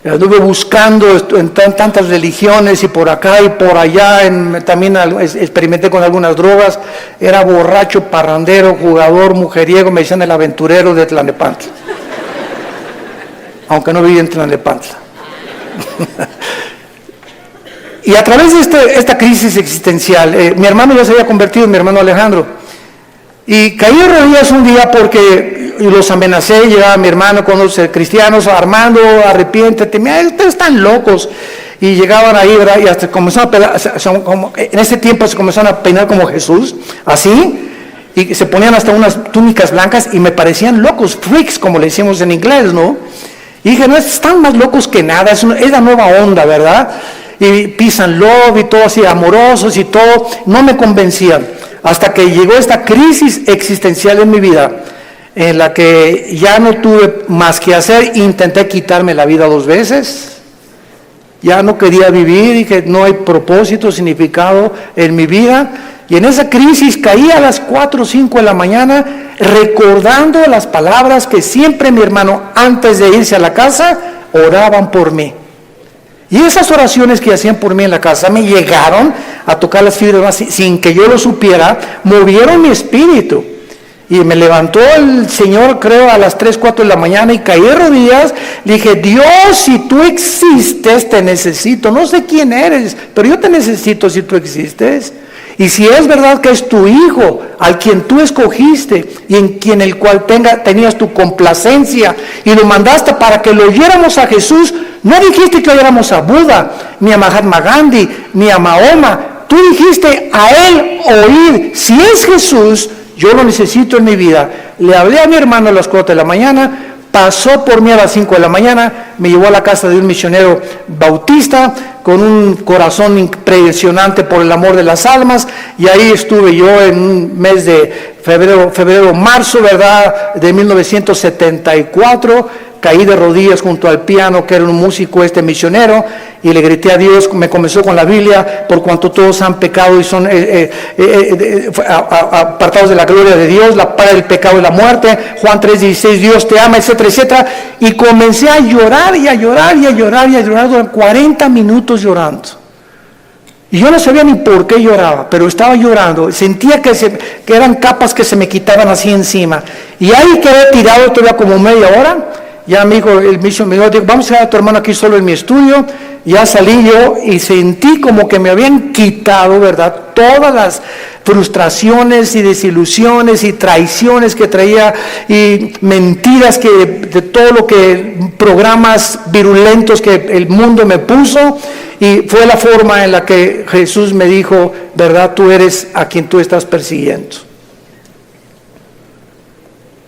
Anduve buscando en tantas religiones y por acá y por allá, también experimenté con algunas drogas, era borracho, parrandero, jugador, mujeriego, me decían el aventurero de Tlalnepantla, aunque no vivía en Tlalnepantla. Y a través de esta crisis existencial, mi hermano ya se había convertido en mi hermano Alejandro. Y caí de rodillas un día porque y los amenacé, llegaba mi hermano con los cristianos, Armando, arrepiéntete, mira, ustedes están locos. Y llegaban ahí, ¿verdad? Y hasta comenzaron a peinar, en ese tiempo se comenzaron a peinar como Jesús, así, y se ponían hasta unas túnicas blancas y me parecían locos, freaks, como le decimos en inglés, ¿no? Y dije, no, están más locos que nada, es la nueva onda, ¿verdad? Y peace and love y todo así, amorosos y todo, no me convencían. Hasta que llegó esta crisis existencial en mi vida, en la que ya no tuve más que hacer, intenté quitarme la vida 2 veces, ya no quería vivir, dije, no hay propósito, significado en mi vida, y en esa crisis caí a las 4 o 5 de la mañana, recordando las palabras que siempre mi hermano, antes de irse a la casa, oraban por mí. Y esas oraciones que hacían por mí en la casa me llegaron a tocar las fibras sin que yo lo supiera, movieron mi espíritu. Y me levantó el Señor, creo, a las 3, 4 de la mañana y caí de rodillas. Le dije, Dios, si tú existes, te necesito. No sé quién eres, pero yo te necesito si tú existes. Y si es verdad que es tu Hijo, al quien tú escogiste y en quien el cual tenías tu complacencia y lo mandaste para que lo oyéramos a Jesús, no dijiste que oyéramos a Buda, ni a Mahatma Gandhi, ni a Mahoma. Tú dijiste a él oír. Si es Jesús, yo lo necesito en mi vida. Le hablé a mi hermano a las 4 de la mañana, pasó por mí a las 5 de la mañana, me llevó a la casa de un misionero bautista con un corazón impresionante por el amor de las almas, y ahí estuve yo en un mes de febrero, marzo, ¿verdad?, de 1974, caí de rodillas junto al piano, que era un músico misionero, y le grité a Dios. Me comenzó con la Biblia, por cuanto todos han pecado y son apartados de la gloria de Dios, la paga del pecado y la muerte, Juan 3:16, Dios te ama, etcétera, etcétera, y comencé a llorar y a llorar y a llorar y a llorar durante 40 minutos llorando. Y yo no sabía ni por qué lloraba, pero estaba llorando, sentía que eran capas que se me quitaban así encima, y ahí quedé tirado todavía como media hora. Ya me dijo el misionero, dijo, vamos a dejar a tu hermano aquí solo en mi estudio. Ya salí yo y sentí como que me habían quitado, ¿verdad?, todas las frustraciones y desilusiones y traiciones que traía, y mentiras de todo lo que, programas virulentos que el mundo me puso. Y fue la forma en la que Jesús me dijo, ¿verdad?, tú eres a quien tú estás persiguiendo.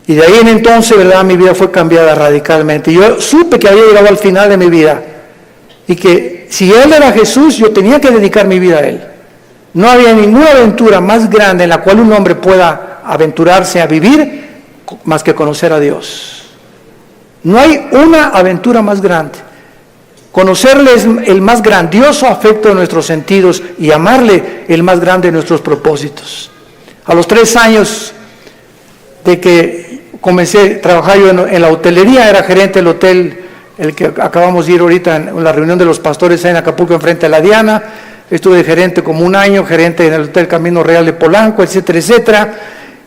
Y de ahí en entonces, ¿verdad?, mi vida fue cambiada radicalmente. Yo supe que había llegado al final de mi vida y que si Él era Jesús, yo tenía que dedicar mi vida a Él. No había ninguna aventura más grande en la cual un hombre pueda aventurarse a vivir más que conocer a Dios. No hay una aventura más grande. Conocerle es el más grandioso afecto de nuestros sentidos y amarle el más grande de nuestros propósitos. A los 3 años de que comencé a trabajar yo en la hotelería, era gerente del hotel, el que acabamos de ir ahorita en la reunión de los pastores en Acapulco, enfrente de la Diana. Estuve de gerente como 1 año, gerente en el Hotel Camino Real de Polanco, etcétera, etcétera.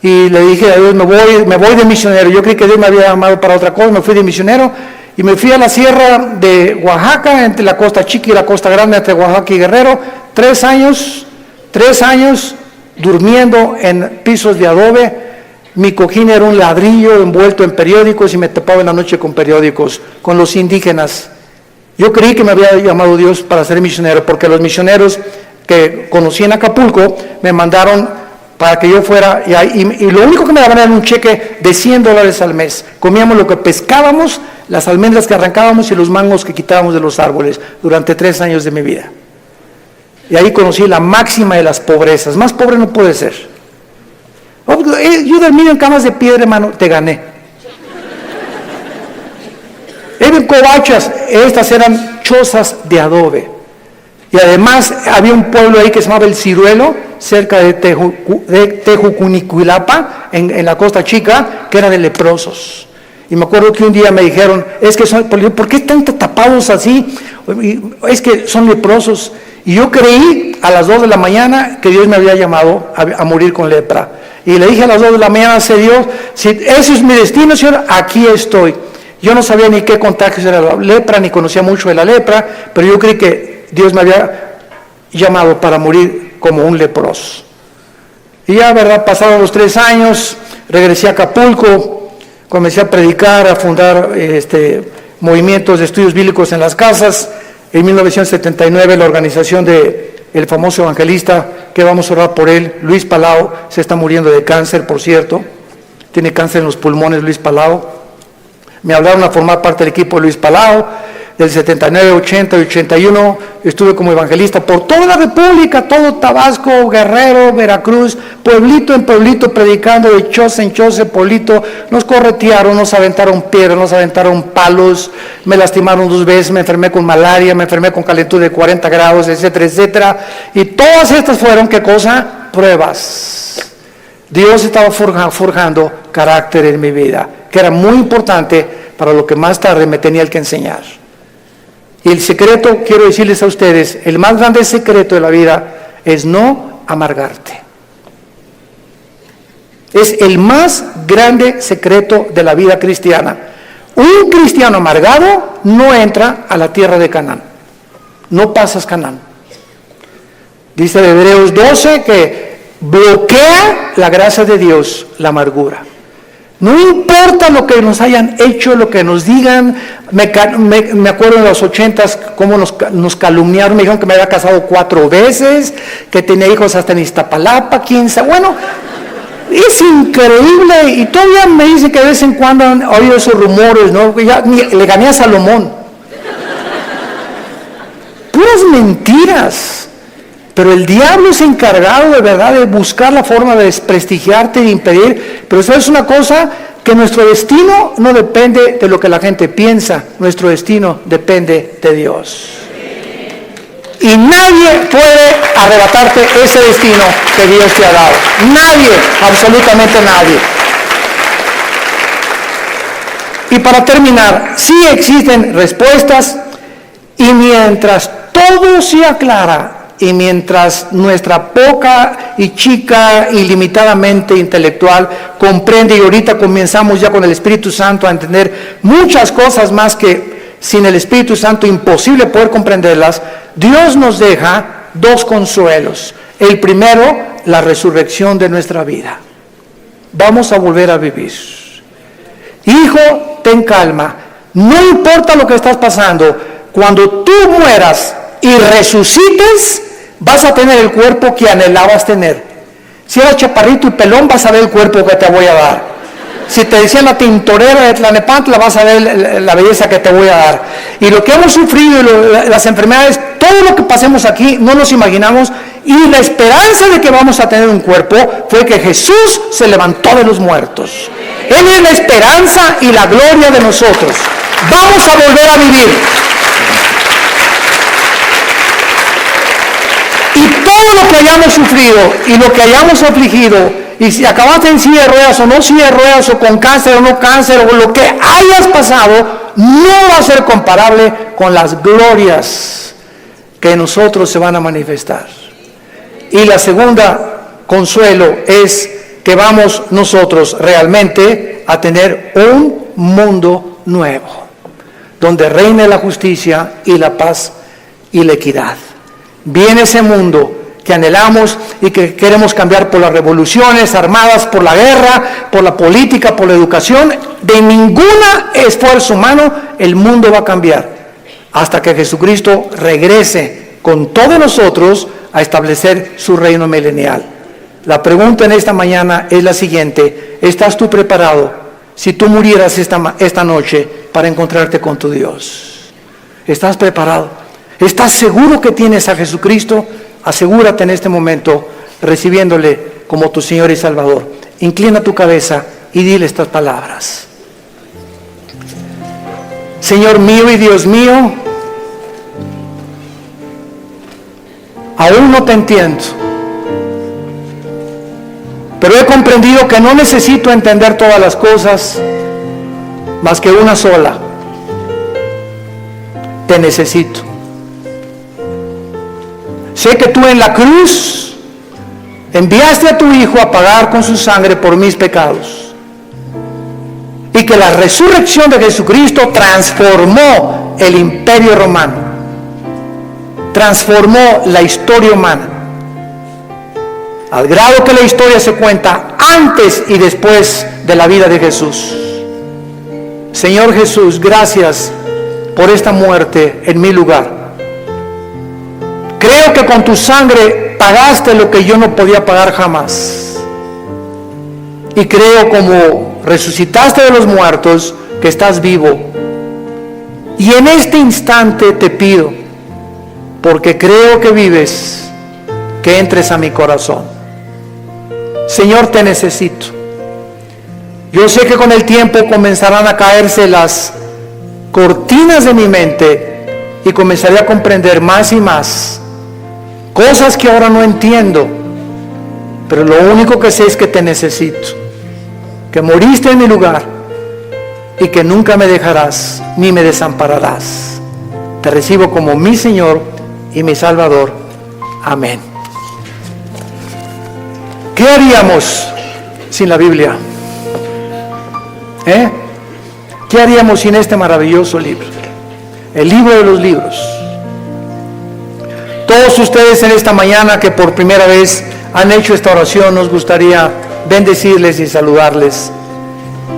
Y le dije a Dios, me voy de misionero. Yo creí que Dios me había llamado para otra cosa, me fui de misionero y me fui a la sierra de Oaxaca, entre la costa chica y la costa grande, entre Oaxaca y Guerrero. 3 años durmiendo en pisos de adobe. Mi cojín era un ladrillo envuelto en periódicos y me tapaba en la noche con periódicos, con los indígenas. Yo creí que me había llamado Dios para ser misionero, porque los misioneros que conocí en Acapulco me mandaron para que yo fuera, y lo único que me daban era un cheque de $100 al mes. Comíamos lo que pescábamos, las almendras que arrancábamos y los mangos que quitábamos de los árboles durante 3 años de mi vida. Y ahí conocí la máxima de las pobrezas. Más pobre no puede ser. Yo dormido en camas de piedra, hermano, te gané. Eran covachas, estas eran chozas de adobe. Y además había un pueblo ahí que se llamaba El Ciruelo, cerca de Tejucunicuilapa, en la Costa Chica, que era de leprosos. Y me acuerdo que un día me dijeron, ¿por qué están tapados así? Es que son leprosos. Y yo creí a las 2 de la mañana que Dios me había llamado a morir con lepra. Y le dije a las 2 de la mañana, Dios, si ese es mi destino, Señor, aquí estoy. Yo no sabía ni qué contagios era la lepra, ni conocía mucho de la lepra, pero yo creí que Dios me había llamado para morir como un leproso. Y ya, ¿verdad?, pasaron los 3 años, regresé a Acapulco, comencé a predicar, a fundar movimientos de estudios bíblicos en las casas. En 1979 la organización del famoso evangelista, que vamos a orar por él, Luis Palau, se está muriendo de cáncer, por cierto. Tiene cáncer en los pulmones, Luis Palau. Me hablaron a formar parte del equipo de Luis Palau. Del 79, 80 y 81 estuve como evangelista por toda la República, todo Tabasco, Guerrero, Veracruz, pueblito en pueblito, predicando de choza en choza, pueblito. Nos corretearon, nos aventaron piedras, nos aventaron palos, me lastimaron 2 veces, me enfermé con malaria, me enfermé con calentura de 40 grados, etcétera, etcétera. Y todas estas fueron, ¿qué cosa? Pruebas. Dios estaba forjando carácter en mi vida, que era muy importante para lo que más tarde me tenía que enseñar. Y el secreto, quiero decirles a ustedes, el más grande secreto de la vida es no amargarte. Es el más grande secreto de la vida cristiana. Un cristiano amargado no entra a la tierra de Canaán. No pasas Canaán. Dice Hebreos 12 que bloquea la gracia de Dios la amargura. No importa lo que nos hayan hecho, lo que nos digan. Me acuerdo en los 80s cómo nos calumniaron. Me dijeron que me había casado 4 veces, que tenía hijos hasta en Iztapalapa, 15. Bueno, es increíble. Y todavía me dicen que de vez en cuando han oído esos rumores, ¿no? Ya le gané a Salomón. Puras mentiras. Pero el diablo es encargado de verdad de buscar la forma de desprestigiarte, de impedir. Pero ¿sabes una cosa? Que nuestro destino no depende de lo que la gente piensa. Nuestro destino depende de Dios. Y nadie puede arrebatarte ese destino que Dios te ha dado. Nadie, absolutamente nadie. Y para terminar, sí existen respuestas, y mientras todo se aclara, y mientras nuestra poca y chica y limitadamente intelectual comprende, y ahorita comenzamos ya con el Espíritu Santo a entender muchas cosas más que sin el Espíritu Santo imposible poder comprenderlas, Dios nos deja 2 consuelos. El primero, la resurrección de nuestra vida. Vamos a volver a vivir. Hijo, ten calma. No importa lo que estás pasando, cuando tú mueras y resucites, vas a tener el cuerpo que anhelabas tener. Si eras chaparrito y pelón, vas a ver el cuerpo que te voy a dar. Si te decían la tintorera de Tlanepantla, vas a ver la belleza que te voy a dar. Y lo que hemos sufrido, las enfermedades, todo lo que pasemos aquí, no nos imaginamos. Y la esperanza de que vamos a tener un cuerpo fue que Jesús se levantó de los muertos. Él es la esperanza y la gloria de nosotros. Vamos a volver a vivir. Y todo lo que hayamos sufrido y lo que hayamos afligido, y si acabaste en silla de ruedas o no silla de ruedas, o con cáncer o no cáncer, o lo que hayas pasado, no va a ser comparable con las glorias que en nosotros se van a manifestar. Y la segunda consuelo es que vamos nosotros realmente a tener un mundo nuevo, donde reine la justicia y la paz y la equidad. Viene ese mundo que anhelamos y que queremos cambiar por las revoluciones armadas, por la guerra, por la política, por la educación. De ningún esfuerzo humano el mundo va a cambiar hasta que Jesucristo regrese con todos nosotros a establecer su reino milenial. La pregunta en esta mañana es la siguiente: ¿estás tú preparado si tú murieras esta noche para encontrarte con tu Dios? ¿Estás preparado? ¿Estás seguro que tienes a Jesucristo? Asegúrate en este momento recibiéndole como tu Señor y Salvador. Inclina tu cabeza y dile estas palabras. Señor mío y Dios mío, aún no te entiendo, pero he comprendido que no necesito entender todas las cosas, más que una sola: te necesito. Sé que tú en la cruz enviaste a tu Hijo a pagar con su sangre por mis pecados, y que la resurrección de Jesucristo transformó el imperio romano, transformó la historia humana, al grado que la historia se cuenta antes y después de la vida de Jesús. Señor Jesús, gracias por esta muerte en mi lugar. Creo que con tu sangre pagaste lo que yo no podía pagar jamás. Y creo, como resucitaste de los muertos, que estás vivo. Y en este instante te pido, porque creo que vives, que entres a mi corazón. Señor, te necesito. Yo sé que con el tiempo comenzarán a caerse las cortinas de mi mente y comenzaré a comprender más y más cosas que ahora no entiendo, pero lo único que sé es que te necesito, que moriste en mi lugar y que nunca me dejarás ni me desampararás. Te recibo como mi Señor y mi Salvador. Amén. ¿Qué haríamos sin la Biblia? ¿Qué haríamos sin este maravilloso libro? El libro de los libros. Todos ustedes en esta mañana que por primera vez han hecho esta oración, nos gustaría bendecirles y saludarles.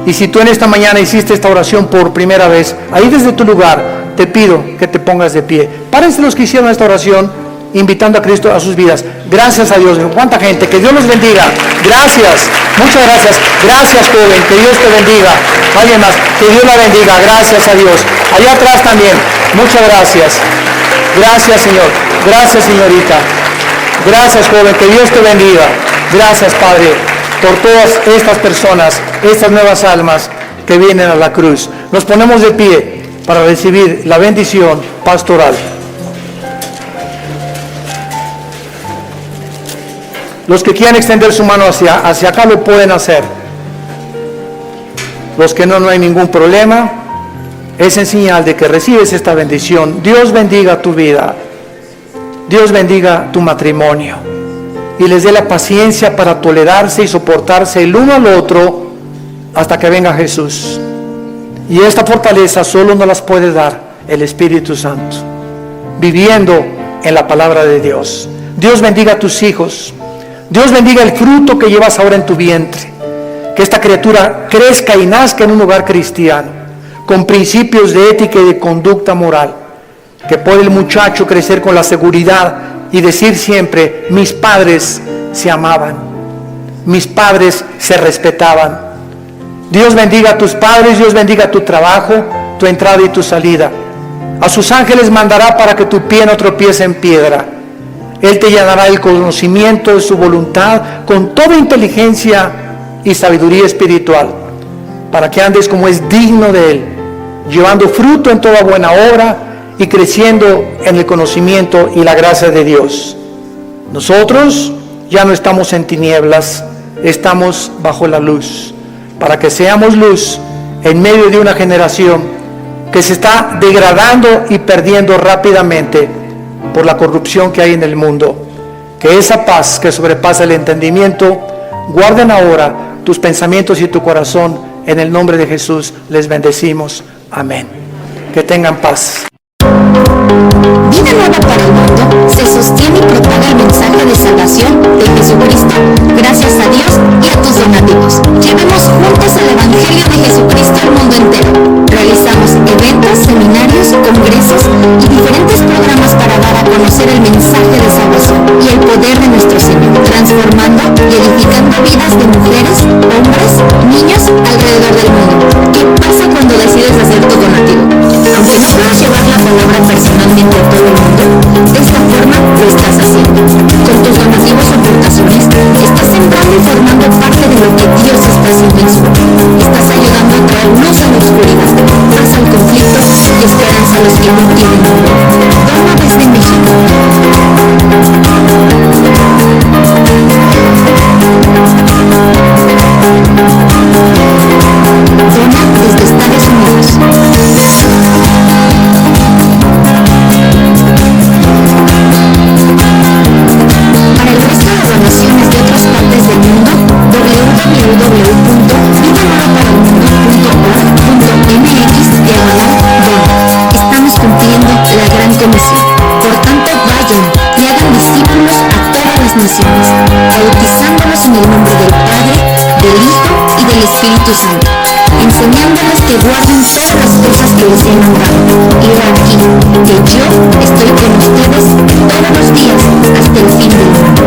Y si tú en esta mañana hiciste esta oración por primera vez, ahí desde tu lugar te pido que te pongas de pie. Párense los que hicieron esta oración invitando a Cristo a sus vidas. Gracias a Dios. ¿Cuánta gente? Que Dios los bendiga. Gracias. Muchas gracias. Gracias, joven. Que Dios te bendiga. Alguien más. Que Dios la bendiga. Gracias a Dios. Allá atrás también. Muchas gracias. Gracias, Señor. Gracias, señorita. Gracias, joven. Que Dios te bendiga. Gracias, Padre, por todas estas personas, estas nuevas almas que vienen a la cruz. Nos ponemos de pie para recibir la bendición pastoral. Los que quieran extender su mano hacia acá lo pueden hacer. Los que no hay ningún problema. Es en señal de que recibes esta bendición. Dios bendiga tu vida. Dios bendiga tu matrimonio. Y les dé la paciencia para tolerarse y soportarse el uno al otro hasta que venga Jesús. Y esta fortaleza solo nos las puede dar el Espíritu Santo, viviendo en la palabra de Dios. Dios bendiga a tus hijos. Dios bendiga el fruto que llevas ahora en tu vientre. Que esta criatura crezca y nazca en un hogar cristiano, con principios de ética y de conducta moral. Que pueda el muchacho crecer con la seguridad y decir siempre: mis padres se amaban, mis padres se respetaban. Dios bendiga a tus padres, Dios bendiga tu trabajo, tu entrada y tu salida. A sus ángeles mandará para que tu pie no tropiece en piedra. Él te llenará el conocimiento de su voluntad con toda inteligencia y sabiduría espiritual, para que andes como es digno de Él, llevando fruto en toda buena obra y creciendo en el conocimiento y la gracia de Dios. Nosotros ya no estamos en tinieblas, estamos bajo la luz, para que seamos luz en medio de una generación que se está degradando y perdiendo rápidamente por la corrupción que hay en el mundo. Que esa paz que sobrepasa el entendimiento, guarden ahora tus pensamientos y tu corazón. En el nombre de Jesús les bendecimos. Amén. Que tengan paz. Vida Nueva para el Mundo se sostiene y propaga el mensaje de salvación de Jesucristo gracias a Dios y a tus donativos. Llevemos juntos el Evangelio de Jesucristo al mundo entero. Realizamos eventos, seminarios, congresos y diferentes programas para dar a conocer el mensaje de salvación y el poder de nuestro Señor, transformando y edificando vidas de mujeres, hombres, niños alrededor del mundo. ¿Qué pasa cuando decides hacer tu donativo? Aunque no puedas llevar la palabra personalmente a todo el mundo, de esta forma lo estás haciendo. Con tus donativos o aportaciones, estás sembrando y formando parte de lo que Dios está haciendo en su vida. Estás ayudando a traer luz a la oscuridad, paz al conflicto y esperanza a los que no tienen amor. Dona desde México. Dona desde Estados Unidos. Para el resto de donaciones de otras partes del mundo, www.vidanuevaparaelmundo.org.mx/dona. Estamos cumpliendo la gran comisión. Por tanto, vayan y hagan discípulos a todas las naciones, bautizándolos en el nombre del Padre, del Hijo y del Espíritu Santo, enseñando mandándoles que guarden todas las cosas que les he mandado. Y he aquí, que yo estoy con ustedes todos los días hasta el fin del mundo.